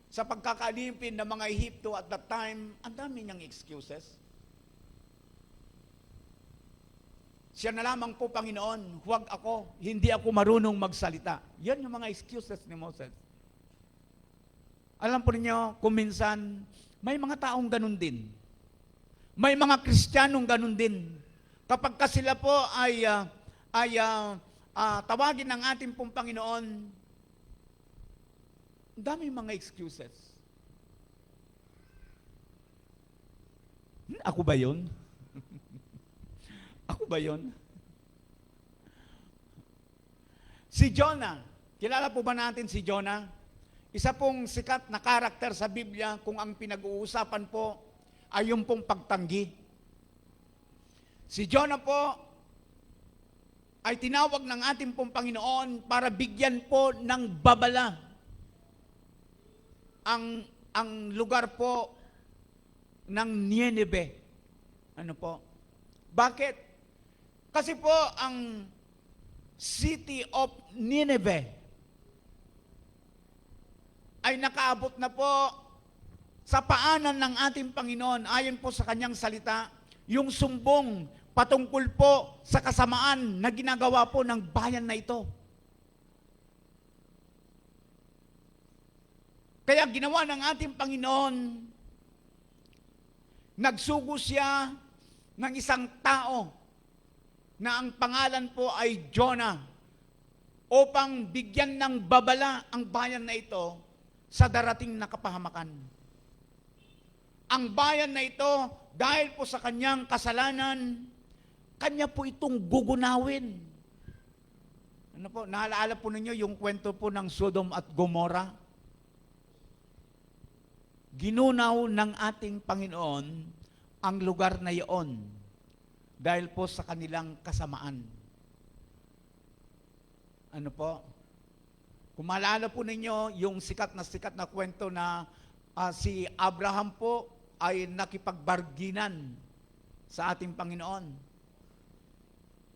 sa pagkakalimpin ng mga Ehipto at that time, ang dami niyang excuses. Siya na lamang po, Panginoon, huwag ako, hindi ako marunong magsalita. Yan yung mga excuses ni Moses. Alam po ninyo, kung minsan, may mga taong ganun din. May mga Kristiyanong ganun din. Kapag sila po ay tawagin ng ating pong Panginoon, dami mga excuses. Ako ba yun? Ako ba yun? Si Jonah, kilala po ba natin si Jonah? Isa pong sikat na karakter sa Biblia kung ang pinag-uusapan po ay yung pong pagtanggi. Si Jonah po ay tinawag ng ating pong Panginoon para bigyan po ng babala ang lugar po ng Nineveh. Ano po? Bakit? Kasi po ang city of Nineveh ay nakaabot na po sa paanan ng ating Panginoon ayon po sa kanyang salita, yung sumbong patungkol po sa kasamaan na ginagawa po ng bayan na ito. Kaya ginawa ng ating Panginoon, nagsugo siya ng isang tao na ang pangalan po ay Jonah upang bigyan ng babala ang bayan na ito sa darating na kapahamakan. Ang bayan na ito, dahil po sa kanyang kasalanan, kanya po itong gugunawin. Ano po, naalaala po ninyo yung kwento po ng Sodom at Gomorrah? Ginunaw ng ating Panginoon ang lugar na iyon dahil po sa kanilang kasamaan. Ano po? Kung maalala po ninyo yung sikat na kwento na si Abraham po ay nakipagbarginan sa ating Panginoon.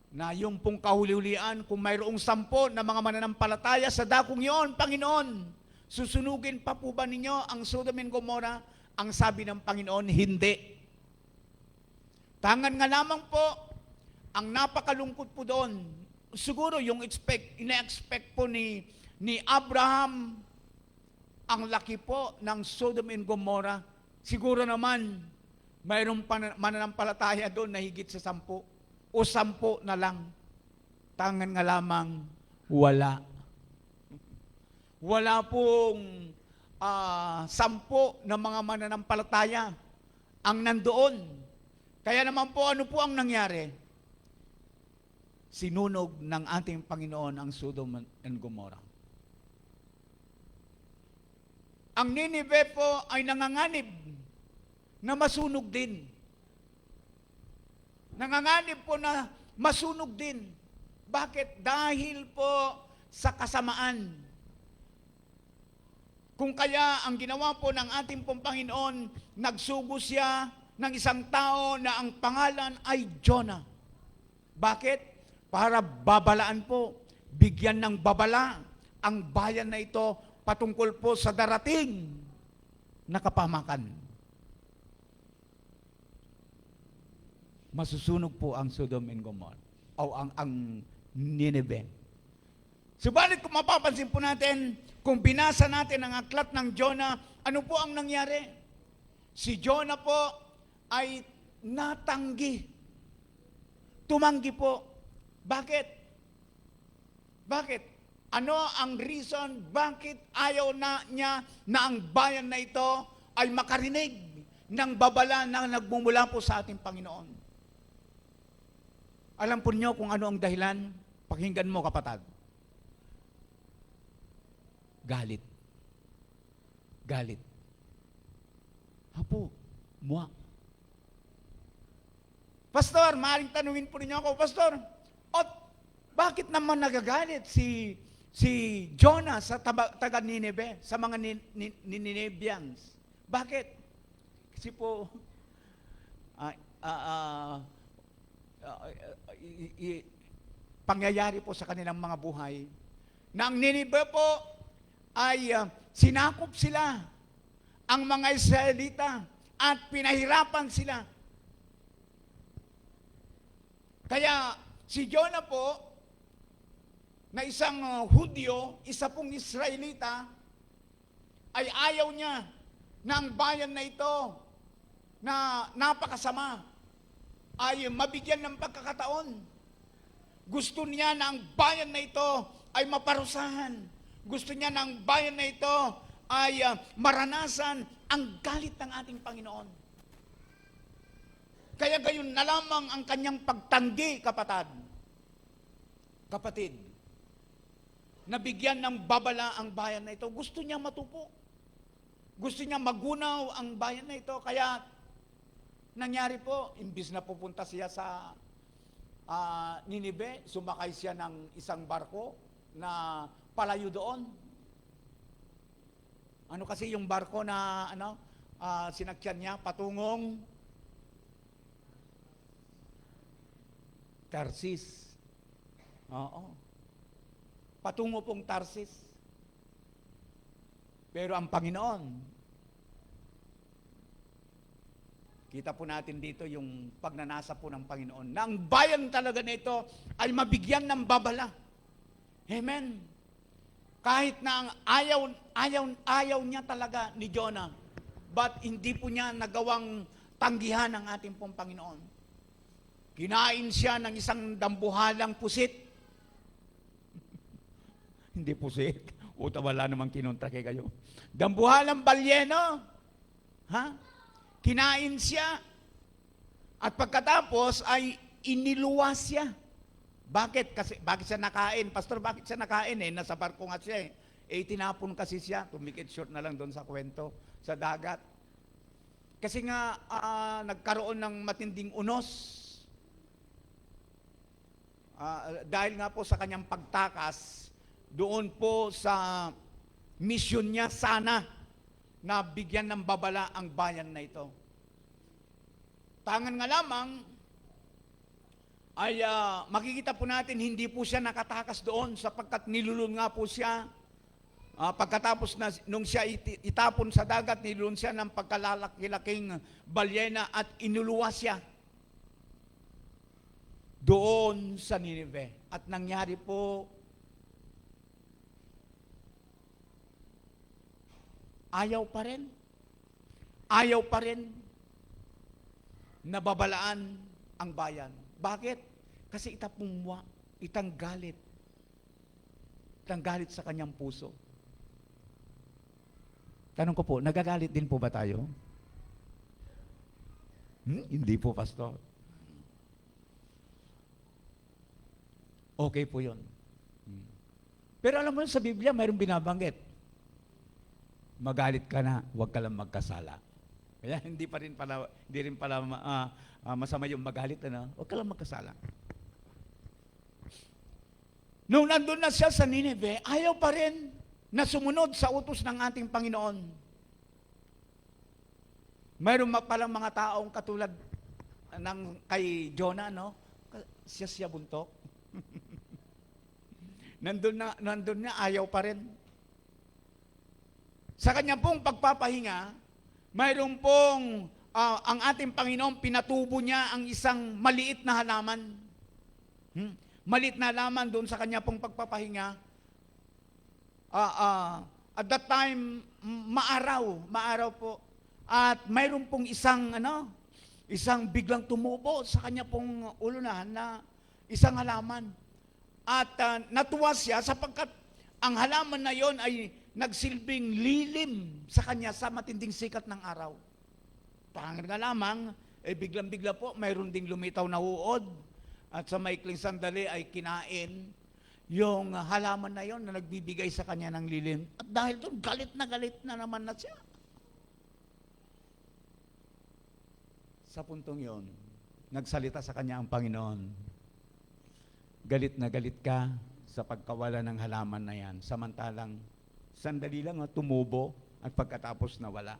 Na yung pong kahuli-hulian, kung mayroong 10 na mga mananampalataya sa dakong iyon, Panginoon, susunugin pa po ba ninyo ang Sodom and Gomorrah? Ang sabi ng Panginoon, hindi. Tangan nga lamang po, ang napakalungkot po doon, siguro yung ina-expect po ni Abraham, ang laki po ng Sodom and Gomorrah. Siguro naman, mayroong mananampalataya doon na higit sa 10 o 10 na lang. Tangan nga lamang, wala. Wala pong 10 na mga mananampalataya ang nandoon. Kaya naman po, ano po ang nangyari? Sinunog ng ating Panginoon ang Sodom and Gomorrah. Ang Nineveh po ay nanganganib na masunog din. Nanganganib po na masunog din. Bakit? Dahil po sa kasamaan. Kung kaya ang ginawa po ng ating pong Panginoon, nagsugo siya ng isang tao na ang pangalan ay Jonah. Bakit? Para babalaan po, bigyan ng babala ang bayan na ito patungkol po sa darating na kapamakan. Masusunog po ang Sodom and Gomorrah o ang Nineveh. Subalit kung mapapansin po natin, kung binasa natin ang aklat ng Jonah, ano po ang nangyari? Si Jonah po ay natanggi. Tumanggi po. Bakit? Bakit? Ano ang reason bakit ayaw na niya na ang bayan na ito ay makarinig ng babala na nagmumula po sa ating Panginoon? Alam po niyo kung ano ang dahilan? Pakinggan mo, kapatid. Galit. Galit. Hapo, muwa. Pastor, maaaring tanungin po ninyo ako, Pastor, bakit naman nagagalit si Jonah sa taga Nineveh, sa mga Ninevians? Bakit? Kasi po, pangyayari po sa kanilang mga buhay, na ang Nineveh po ay sinakop sila, ang mga Israelita, at pinahirapan sila. Kaya si Jonah po, na isang Hudyo, isa pong Israelita, ay ayaw niya na ang bayan na ito, na napakasama, ay mabigyan ng pagkakataon. Gusto niya na ang bayan na ito ay maparusahan. Gusto niya na ang bayan na ito ay maranasan ang galit ng ating Panginoon. Kaya gayon na lamang ang kanyang pagtanggi, kapatid. Nabigyan ng babala ang bayan na ito. Gusto niya matupo. Gusto niya magunaw ang bayan na ito. Kaya nangyari po, imbis na pupunta siya sa Nineveh, sumakay siya ng isang barko na palayo doon. Ano kasi yung barko na sinakyan niya patungong Tarsis. Oo. Patungo pong Tarsis. Pero ang Panginoon, kita po natin dito yung pagnanasa po ng Panginoon, na ang bayan talaga nito ay mabigyan ng babala. Amen. Kahit na ang ayaw niya talaga ni Jonah, but hindi po niya nagawang tanggihan ang ating pong Panginoon. Kinain siya ng isang dambuhalang pusit. Hindi pusit. Uta, wala namang kinunta kay kayo. Dambuhalang balyeno. Ha? Kinain siya. At pagkatapos ay iniluwas siya. Bakit? Bakit siya nakain? Pastor, bakit siya nakain? Nasa barko nga siya tinapon kasi siya. Tumikit short na lang doon sa kwento. Sa dagat. Kasi nga, nagkaroon ng matinding unos. Dahil nga po sa kanyang pagtakas, doon po sa mission niya sana na bigyan ng babala ang bayan na ito. Tangan nga lamang ay makikita po natin hindi po siya nakatakas doon sapagkat nilulun nga po siya. Pagkatapos na nung siya itapon sa dagat, nilulun siya ng pagkalalaki-laking balyena at inuluwas siya doon sa Nineveh. At nangyari po, ayaw pa rin nababalaan ang bayan. Bakit? Kasi itang galit sa kanyang puso. Tanong ko po, nagagalit din po ba tayo? Hindi po, Pastor. Okay po yun. Pero alam mo sa Biblia, mayroong binabanggit. Magalit ka na, huwag ka lang magkasala. Kaya hindi rin pala masama yung magalit, ano? Huwag ka lang magkasala. Nung nandun na siya sa Nineveh, ayaw pa rin na sumunod sa utos ng ating Panginoon. Mayroon palang mga taong katulad ng kay Jonah, no? Siya buntok. nandun na, ayaw pa rin. Sa kanya pong pagpapahinga, mayroon pong ang ating Panginoon, pinatubo niya ang isang maliit na halaman. Maliit na halaman doon sa kanya pong pagpapahinga. At that time, maaraw po. At mayroon pong isang biglang tumubo sa kanya pong ulunan na isang halaman. At natuwa siya sapagkat ang halaman na yon ay nagsilbing lilim sa kanya sa matinding sikat ng araw. Pangar nga lamang, biglang-bigla po, mayroon ding lumitaw na uod. At sa maikling sandali ay kinain yung halaman na yon na nagbibigay sa kanya ng lilim. At dahil doon, galit na naman na siya. Sa puntong yon, nagsalita sa kanya ang Panginoon. Galit na galit ka sa pagkawala ng halaman na yan. Samantalang, sandali lang tumubo at pagkatapos nawala.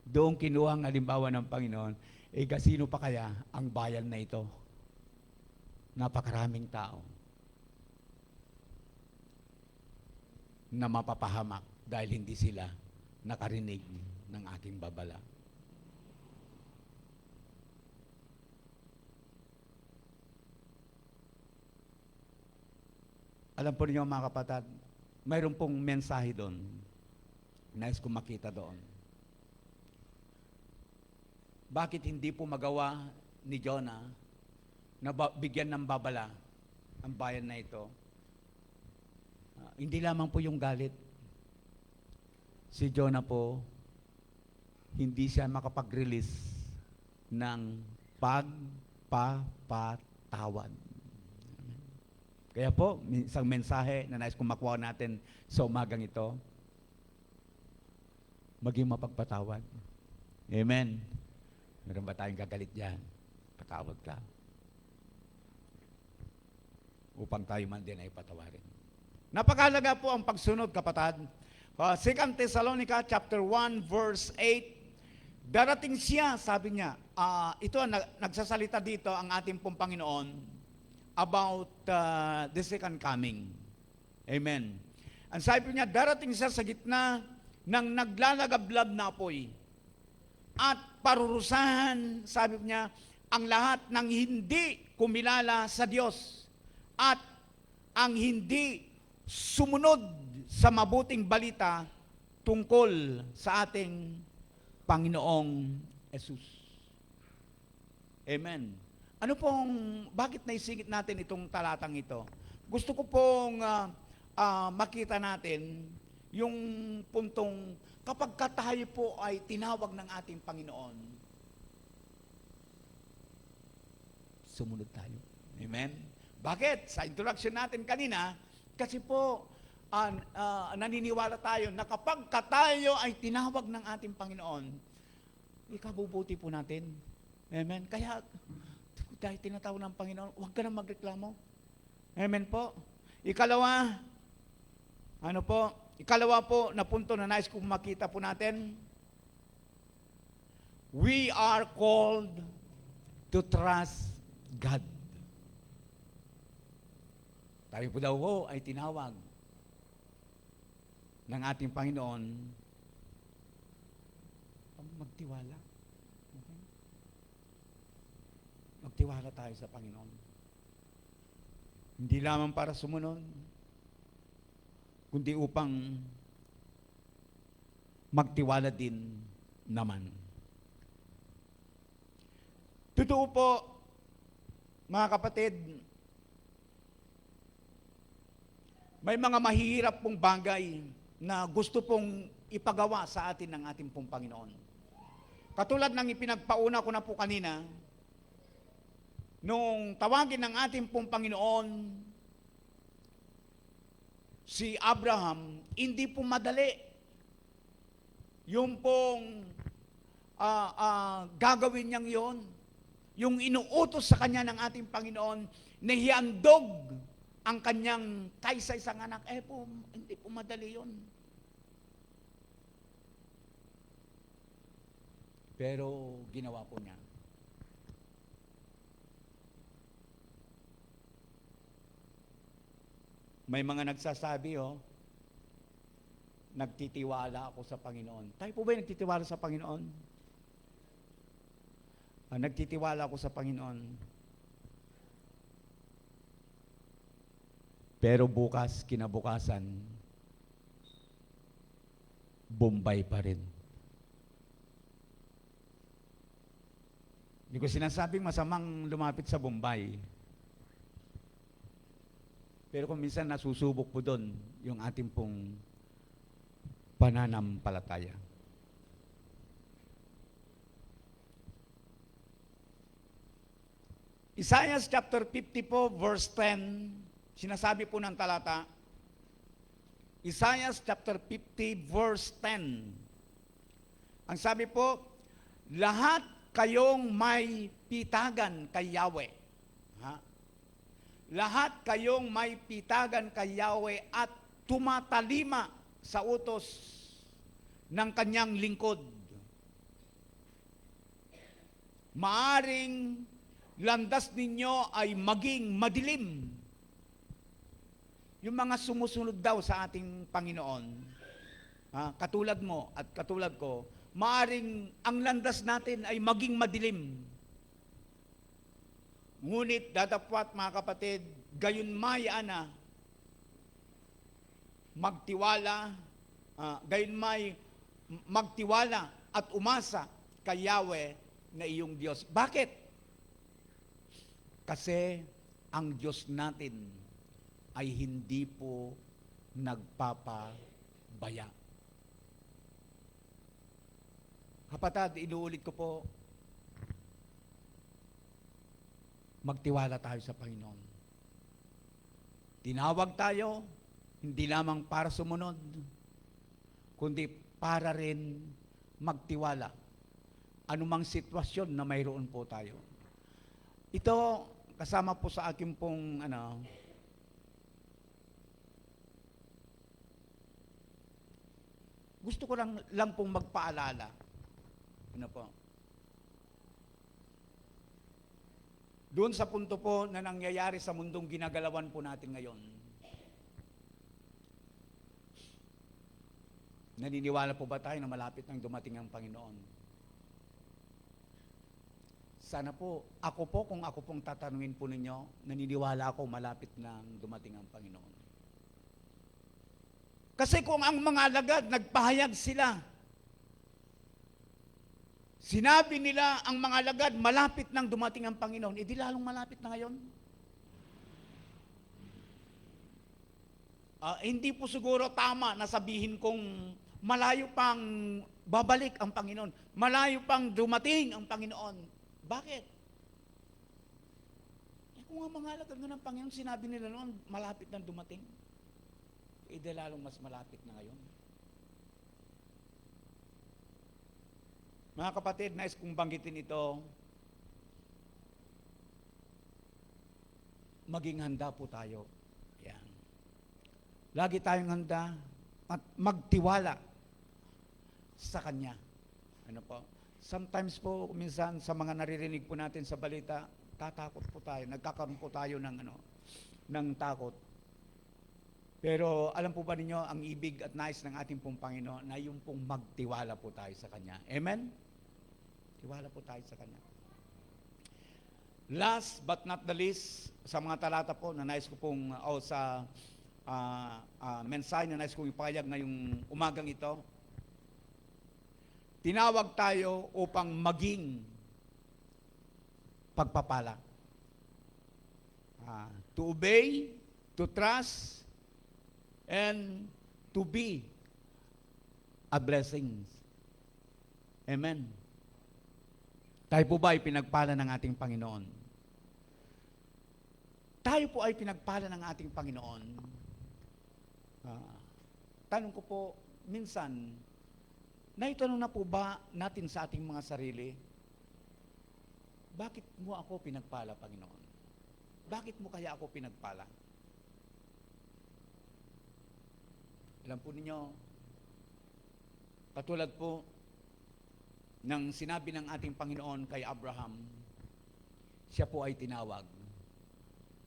Doon kinuha ang halimbawa ng Panginoon, kasino pa kaya ang bayan na ito? Napakaraming tao na mapapahamak dahil hindi sila nakarinig ng aking babala. Alam po niyo mga kapatid, mayroon pong mensahe doon. Nais kong makita doon. Bakit hindi po magawa ni Jonah na bigyan ng babala ang bayan na ito? Hindi lamang po yung galit. Si Jonah po, hindi siya makapag-release ng pagpapatawad. Kaya po, isang mensahe na nais kong makuha natin sa umagang ito, maging mapagpatawad. Amen. Meron ba tayong gagalit dyan? Patawad ka. Upang tayo man din ay patawarin. Napakahalaga po ang pagsunod, kapatid. 2 Thessalonica chapter 1 verse 8, darating siya, sabi niya, ito nagsasalita dito ang ating pong Panginoon about the second coming. Amen. Ang sabi niya, darating siya sa gitna ng naglalagablab na apoy. At parurusahan, sabi niya, ang lahat ng hindi kumilala sa Diyos at ang hindi sumunod sa mabuting balita tungkol sa ating Panginoong Yesus. Amen. Bakit naisingit natin itong talatang ito? Gusto ko pong makita natin yung puntong kapag tayo po ay tinawag ng ating Panginoon, sumunod tayo. Amen? Bakit? Sa introduction natin kanina, kasi po, naniniwala tayo na kapag tayo ay tinawag ng ating Panginoon, ikabubuti po natin. Amen? Kaya, dahil tinatawag ng Panginoon, huwag ka na magreklamo. Amen po? Ikalawa po, na punto na nais kong makita po natin, we are called to trust God. Tayo po daw ay tinawag ng ating Panginoon magtiwala. Okay? Magtiwala tayo sa Panginoon. Hindi lamang para sumunod, kundi upang magtiwala din naman. Totoo po, mga kapatid, may mga mahirap pong bagay na gusto pong ipagawa sa atin ng ating pong Panginoon. Katulad ng ipinagpauna ko na po kanina, nung tawagin ng ating pong Panginoon si Abraham, hindi po madali yung pong gagawin niyang yon, yung inuutos sa kanya ng ating Panginoon, na hiandog ang kanyang kaisa-isang anak, hindi po madali yon. Pero ginawa po niya. May mga nagsasabi, nagtitiwala ako sa Panginoon. Tayo po ba nagtitiwala sa Panginoon? Nagtitiwala ako sa Panginoon. Pero bukas, kinabukasan, Bombay pa rin. Hindi ko sinasabing masamang lumapit sa Bombay. Pero kung minsan nasusubok po doon yung ating pong pananampalataya. Isaiah chapter 50 po, verse 10, sinasabi po ng talata, Isaiah chapter 50, verse 10. Ang sabi po, lahat kayong may pitagan kay Yahweh. Lahat kayong may pitagan kay Yahweh at tumatalima sa utos ng kanyang lingkod. Maaring landas ninyo ay maging madilim. Yung mga sumusunod daw sa ating Panginoon, katulad mo at katulad ko, maaring ang landas natin ay maging madilim. Ngunit datapwat mga kapatid, gayon may magtiwala at umasa kay Yahweh na iyong Diyos. Bakit? Kasi ang Diyos natin ay hindi po nagpapabaya. Kapatid, inuulit ko po, magtiwala tayo sa Panginoon. Tinawag tayo, hindi lamang para sumunod, kundi para rin magtiwala. Anumang sitwasyon na mayroon po tayo. Ito, kasama po sa akin pong, gusto ko lang pong magpaalala. Doon sa punto po na nangyayari sa mundong ginagalawan po natin ngayon. Naniniwala po ba tayo na malapit nang dumating ang Panginoon? Sana po, kung ako pong tatanungin po ninyo, naniniwala ako malapit nang dumating ang Panginoon. Kasi kung ang mga alagad, nagpahayag sila, sinabi nila ang mga alagad, malapit nang dumating ang Panginoon, edi lalong malapit na ngayon. Hindi po siguro tama na sabihin kong malayo pang babalik ang Panginoon, malayo pang dumating ang Panginoon. Bakit? Kung ang mga alagad ng Panginoon, sinabi nila noon, malapit nang dumating, edi lalong mas malapit na ngayon. Mga kapatid, nais kong banggitin ito, maging handa po tayo. Yan. Lagi tayong handa at magtiwala sa Kanya. Sometimes po, minsan sa mga naririnig po natin sa balita, tatakot po tayo, nagkakaroon po tayo ng takot. Pero alam po ba ninyo, ang ibig at nais ng ating pong Panginoon na yung pong magtiwala po tayo sa Kanya. Amen? Tiwala po tayo sa Kanya. Last but not the least, sa mga talata po na nais ko pong, sa mensahe na nais kong ipahayag ngayong umagang ito, tinawag tayo upang maging pagpapala. To obey, to trust, and to be a blessing. Amen. Tayo po ba ay pinagpala ng ating Panginoon? Tayo po ay pinagpala ng ating Panginoon. Tanong ko po, minsan, Naitanong na po ba natin sa ating mga sarili, bakit mo ako pinagpala, Panginoon? Bakit mo kaya ako pinagpala? Alam po ninyo, katulad po ng sinabi ng ating Panginoon kay Abraham, siya po ay tinawag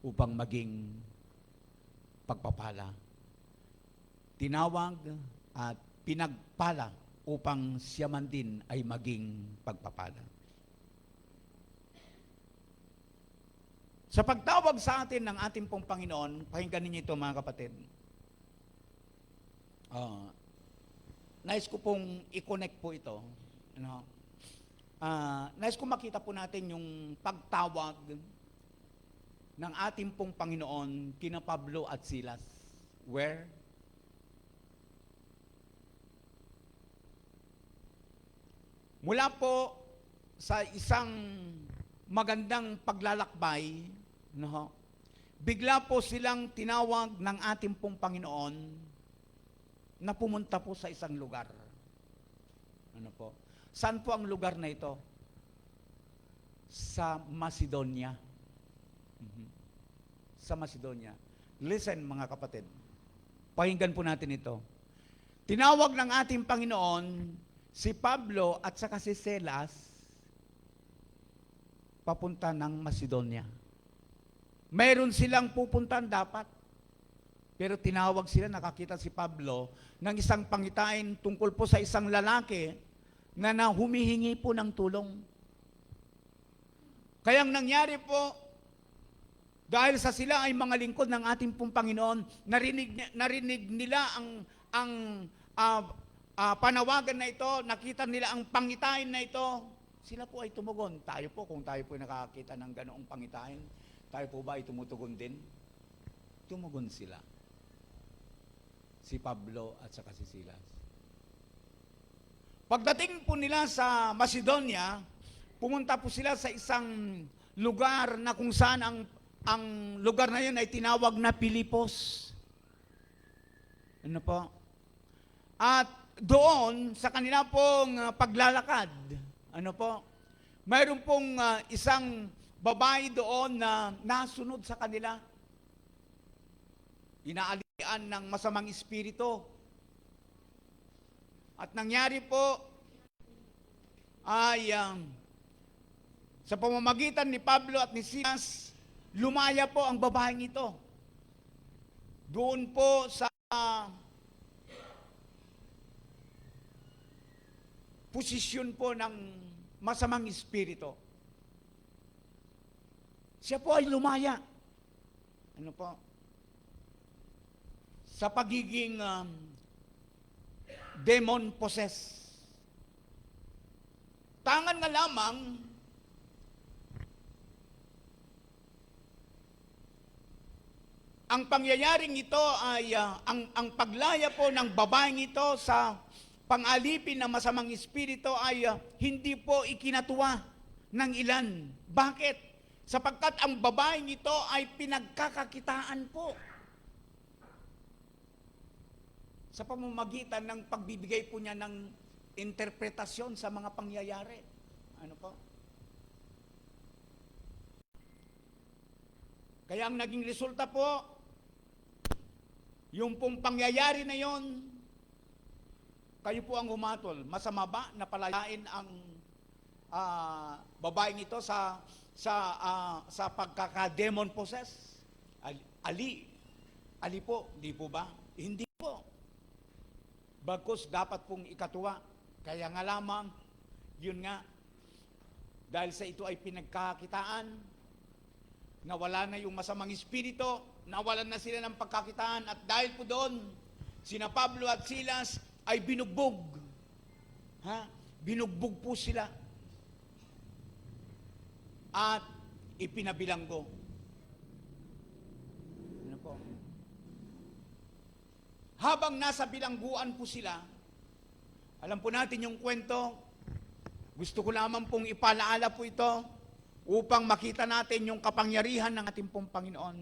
upang maging pagpapala. Tinawag at pinagpala upang siya man din ay maging pagpapala. Sa pagtawag sa atin ng ating pong Panginoon, pakinggan ninyo ito mga kapatid. Nais ko pong i-connect po ito. Nais ko makita po natin yung pagtawag ng ating pong Panginoon kina Pablo at Silas. Where? Mula po sa isang magandang paglalakbay, bigla po silang tinawag ng ating pong Panginoon na pumunta po sa isang lugar. Ano po? Saan po ang lugar na ito? Sa Macedonia. Sa Macedonia. Listen mga kapatid, pakinggan po natin ito. Tinawag ng ating Panginoon si Pablo at saka si Silas papunta ng Macedonia. Mayroon silang pupuntan dapat. Pero tinawag sila, nakakita si Pablo ng isang pangitain tungkol po sa isang lalaki na humihingi po ng tulong. Kayang nangyari po, dahil sa sila ay mga lingkod ng ating pong Panginoon, narinig nila ang panawagan na ito, nakita nila ang pangitain na ito, sila po ay tumugon. Tayo po, kung tayo po ay nakakita ng ganoong pangitain, tayo po ba ay tumutugon din? Tumugon sila. Si Pablo at saka si Silas. Pagdating po nila sa Macedonia, pumunta po sila sa isang lugar na kung saan ang lugar na yun ay tinawag na Pilipos. Ano po? At doon, sa kanila pong paglalakad, ano po? Mayroon pong isang babae doon na nasunod sa kanila. Inaalian ng masamang espiritu. At nangyari po ay sa pamamagitan ni Pablo at ni Silas, lumaya po ang babaeng ito. Doon po sa posisyon po ng masamang espiritu. Siya po ay lumaya. Ano po? Sa pagiging demon possessed. Tangan nga lamang ang pangyayaring ito ay ang paglaya po ng babaeng ito sa pangalipin ng masamang espiritu ay hindi po ikinatuwa ng ilan. Bakit? Sapagkat ang babaeng ito ay pinagkakakitaan po sa pamamagitan ng pagbibigay po niya ng interpretasyon sa mga pangyayari. Ano po? Kaya ang naging resulta po, yung pong pangyayari na yon, kayo po ang humatol. Masama ba na palayain ang babaeng ito sa pagkaka-demon possess? Ali po, di po ba? Hindi po. Bagkus dapat pong ikatuwa. Kaya nga lamang, yun nga, dahil sa ito ay pinagkakitaan, nawala na yung masamang espiritu, nawalan na sila ng pagkakitaan, at dahil po doon, sina Pablo at Silas ay binugbog. Binugbog po sila. At ipinabilanggo. Ano po? Habang nasa bilangguan po sila, alam po natin yung kwento, gusto ko lamang pong ipalaala po ito upang makita natin yung kapangyarihan ng ating pong Panginoon.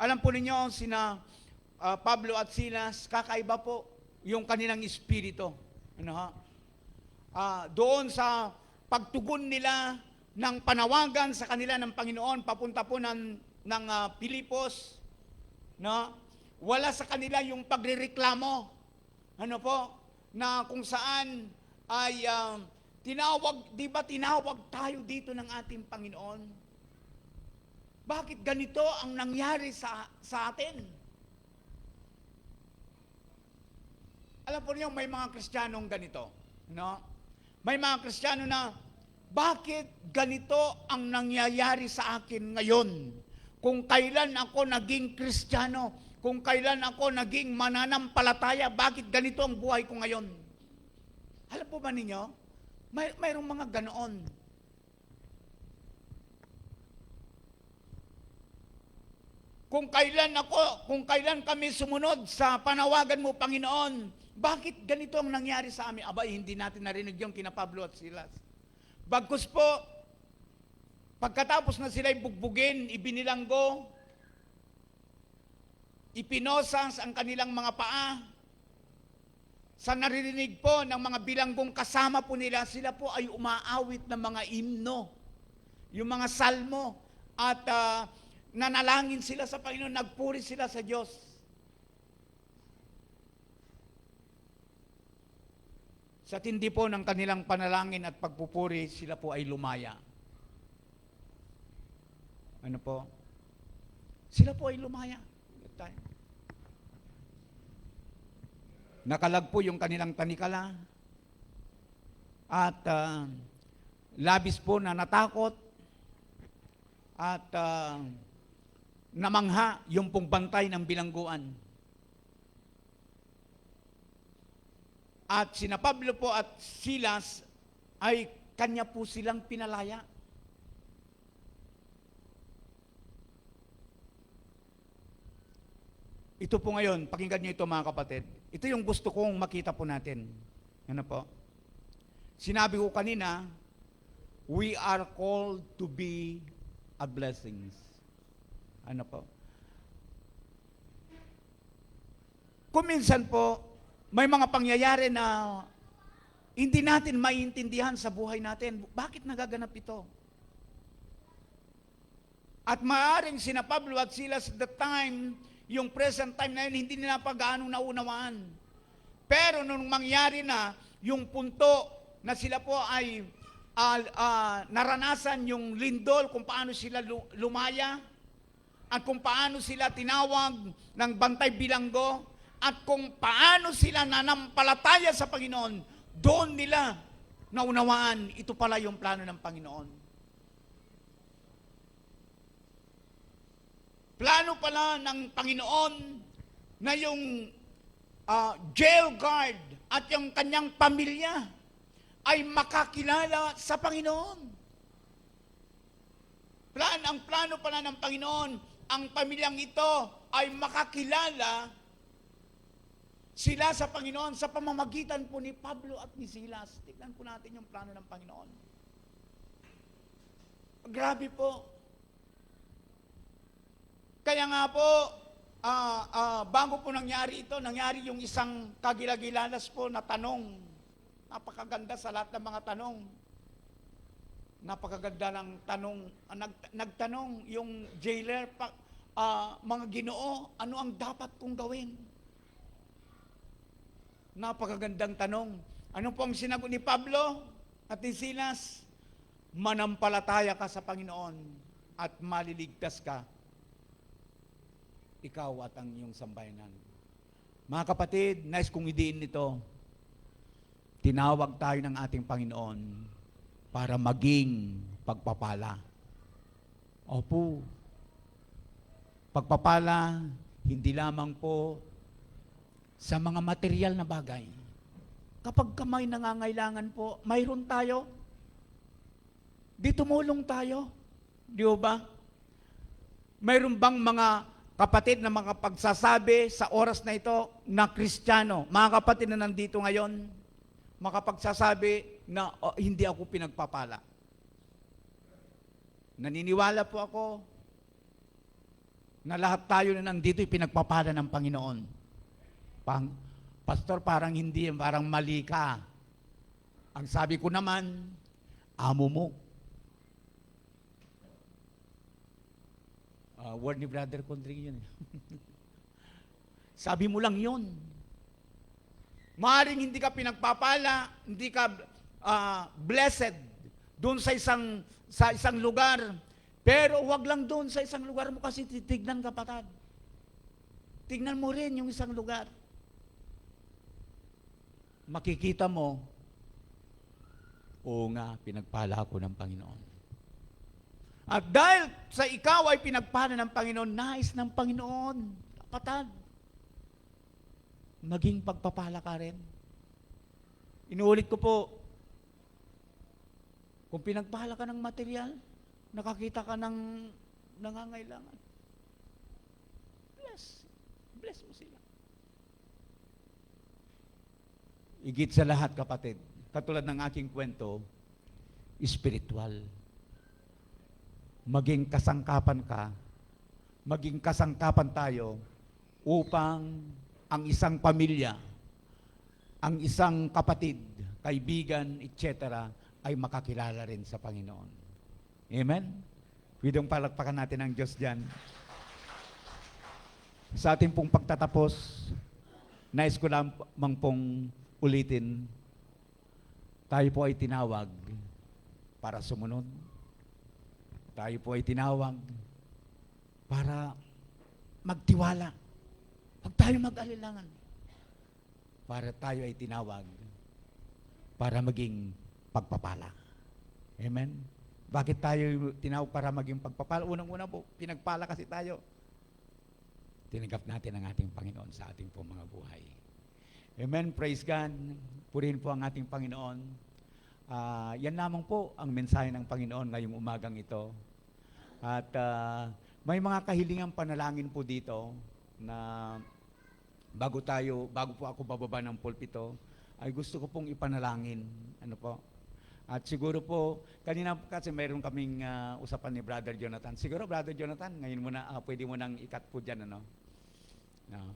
Alam po ninyo, sina Pablo at Silas, kakaiba po yung kanilang espiritu. Ano ha? doon sa pagtugon nila ng panawagan sa kanila ng Panginoon papunta po ng Pilipos, no? Wala sa kanila yung pagrereklamo, ano po, na kung saan ay tinawag, di ba tinawag tayo dito ng ating Panginoon? Bakit ganito ang nangyari sa atin? Alam po niyo, may mga Kristiyanong ganito, no? May mga Kristiyano na, bakit ganito ang nangyayari sa akin ngayon? Kung kailan ako naging Kristiyano, kung kailan ako naging mananampalataya, bakit ganito ang buhay ko ngayon? Alam po ba ninyo? Mayroong mga ganoon. Kung kailan kami sumunod sa panawagan mo, Panginoon, bakit ganito ang nangyari sa amin? Aba, hindi natin narinig yung kina Pablo at Silas. Bagkus po, pagkatapos na sila'y bugbugin, ibinilanggo, ipinosas ang kanilang mga paa, sa naririnig po ng mga bilanggong kasama po nila, sila po ay umaawit ng mga himno, yung mga salmo, at nanalangin sila sa Panginoon, nagpuri sila sa Diyos. Sa tindi po ng kanilang panalangin at pagpupuri, sila po ay lumaya. Ano po? Sila po ay lumaya. Nakalagpo yung kanilang tanikala at labis po na natakot at namangha yung pong bantay ng bilangguan. At sina Pablo po at Silas ay kanya po silang pinalaya. Ito po ngayon, pakinggan niyo ito mga kapatid. Ito yung gusto kong makita po natin. Ano po? Sinabi ko kanina, we are called to be a blessings. Ano po? Kung minsan po, may mga pangyayari na hindi natin maiintindihan sa buhay natin. Bakit nagaganap ito? At maaaring sina Pablo at Silas at the time, yung present time na yun, hindi nila pa gaano naunawaan. Pero nung mangyari na, yung punto na sila po ay naranasan yung lindol, kung paano sila lumaya, at kung paano sila tinawag ng bantay bilanggo, at kung paano sila nanampalataya sa Panginoon, doon nila naunawaan, ito pala yung plano ng Panginoon. Plano pala ng Panginoon na yung jail guard at yung kanyang pamilya ay makakilala sa Panginoon. Ang plano pala ng Panginoon, ang pamilyang ito ay makakilala sila sa Panginoon sa pamamagitan po ni Pablo at ni Silas. Tignan po natin yung plano ng Panginoon. Grabe po. Kaya nga po, bago po nangyari ito, nangyari yung isang kagilagilalas po na tanong. Napakaganda sa lahat ng mga tanong. Napakaganda ng tanong. Nagtanong yung jailer, mga Ginoo, ano ang dapat kong gawin? Napakagandang tanong. Ano po ang sinagot ni Pablo at ni Silas? Manampalataya ka sa Panginoon at maliligtas ka. Ikaw at ang iyong sambayanan. Mga kapatid, nice kong idiin nito. Tinawag tayo ng ating Panginoon para maging pagpapala. Opo. Pagpapala, hindi lamang po sa mga material na bagay. Kapag may nangangailangan po, mayroon tayo. Di tumulong tayo. Di ba? Mayroon bang mga kapatid na makapagsasabi sa oras na ito na Kristiyano, mga kapatid na nandito ngayon, makapagsasabi na hindi ako pinagpapala? Naniniwala po ako na lahat tayo na nandito ay pinagpapala ng Panginoon. Pastor, parang hindi, parang mali ka. Ang sabi ko naman, amo mo. Word ni Brother Condring yun. Sabi mo lang yun. Maaring hindi ka pinagpapala, hindi ka blessed doon sa isang lugar. Pero wag lang doon sa isang lugar mo kasi titignan kapatid. Tignan mo rin yung isang lugar. Makikita mo, oo nga, pinagpala ako ng Panginoon. At dahil sa ikaw ay pinagpala ng Panginoon, nais ng Panginoon, kapatid, maging pagpapala ka rin. Inuulit ko po, kung pinagpala ka ng material, nakakita ka ng nangangailangan, bless mo sila. Igit sa lahat, kapatid, katulad ng aking kwento, spiritual. Maging kasangkapan ka, maging kasangkapan tayo upang ang isang pamilya, ang isang kapatid, kaibigan, etc. ay makakilala rin sa Panginoon. Amen? Pwedeng palakpakan natin ang Diyos dyan. Sa ating pong pagtatapos, nais ko lamang pong ulitin, tayo po ay tinawag para sumunod. Tayo po ay tinawag para magtiwala. Huwag tayo mag-alilangan. Para tayo ay tinawag para maging pagpapala. Amen? Bakit tayo tinawag para maging pagpapala? Unang-una po, pinagpala kasi tayo. Tinanggap natin ang ating Panginoon sa ating po mga buhay. Amen? Praise God. Purihin po ang ating Panginoon. Yan lamang po ang mensahe ng Panginoon ngayong umagang ito. At may mga kahilingang panalangin po dito na bago po ako bababa ng pulpito, ay gusto ko pong ipanalangin. Ano po? At siguro po, kanina kasi mayroon kaming usapan ni Brother Jonathan. Siguro, Brother Jonathan, ngayon mo na, pwede mo nang ikat po dyan, ano? No.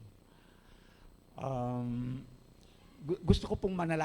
Gusto ko pong manalangin.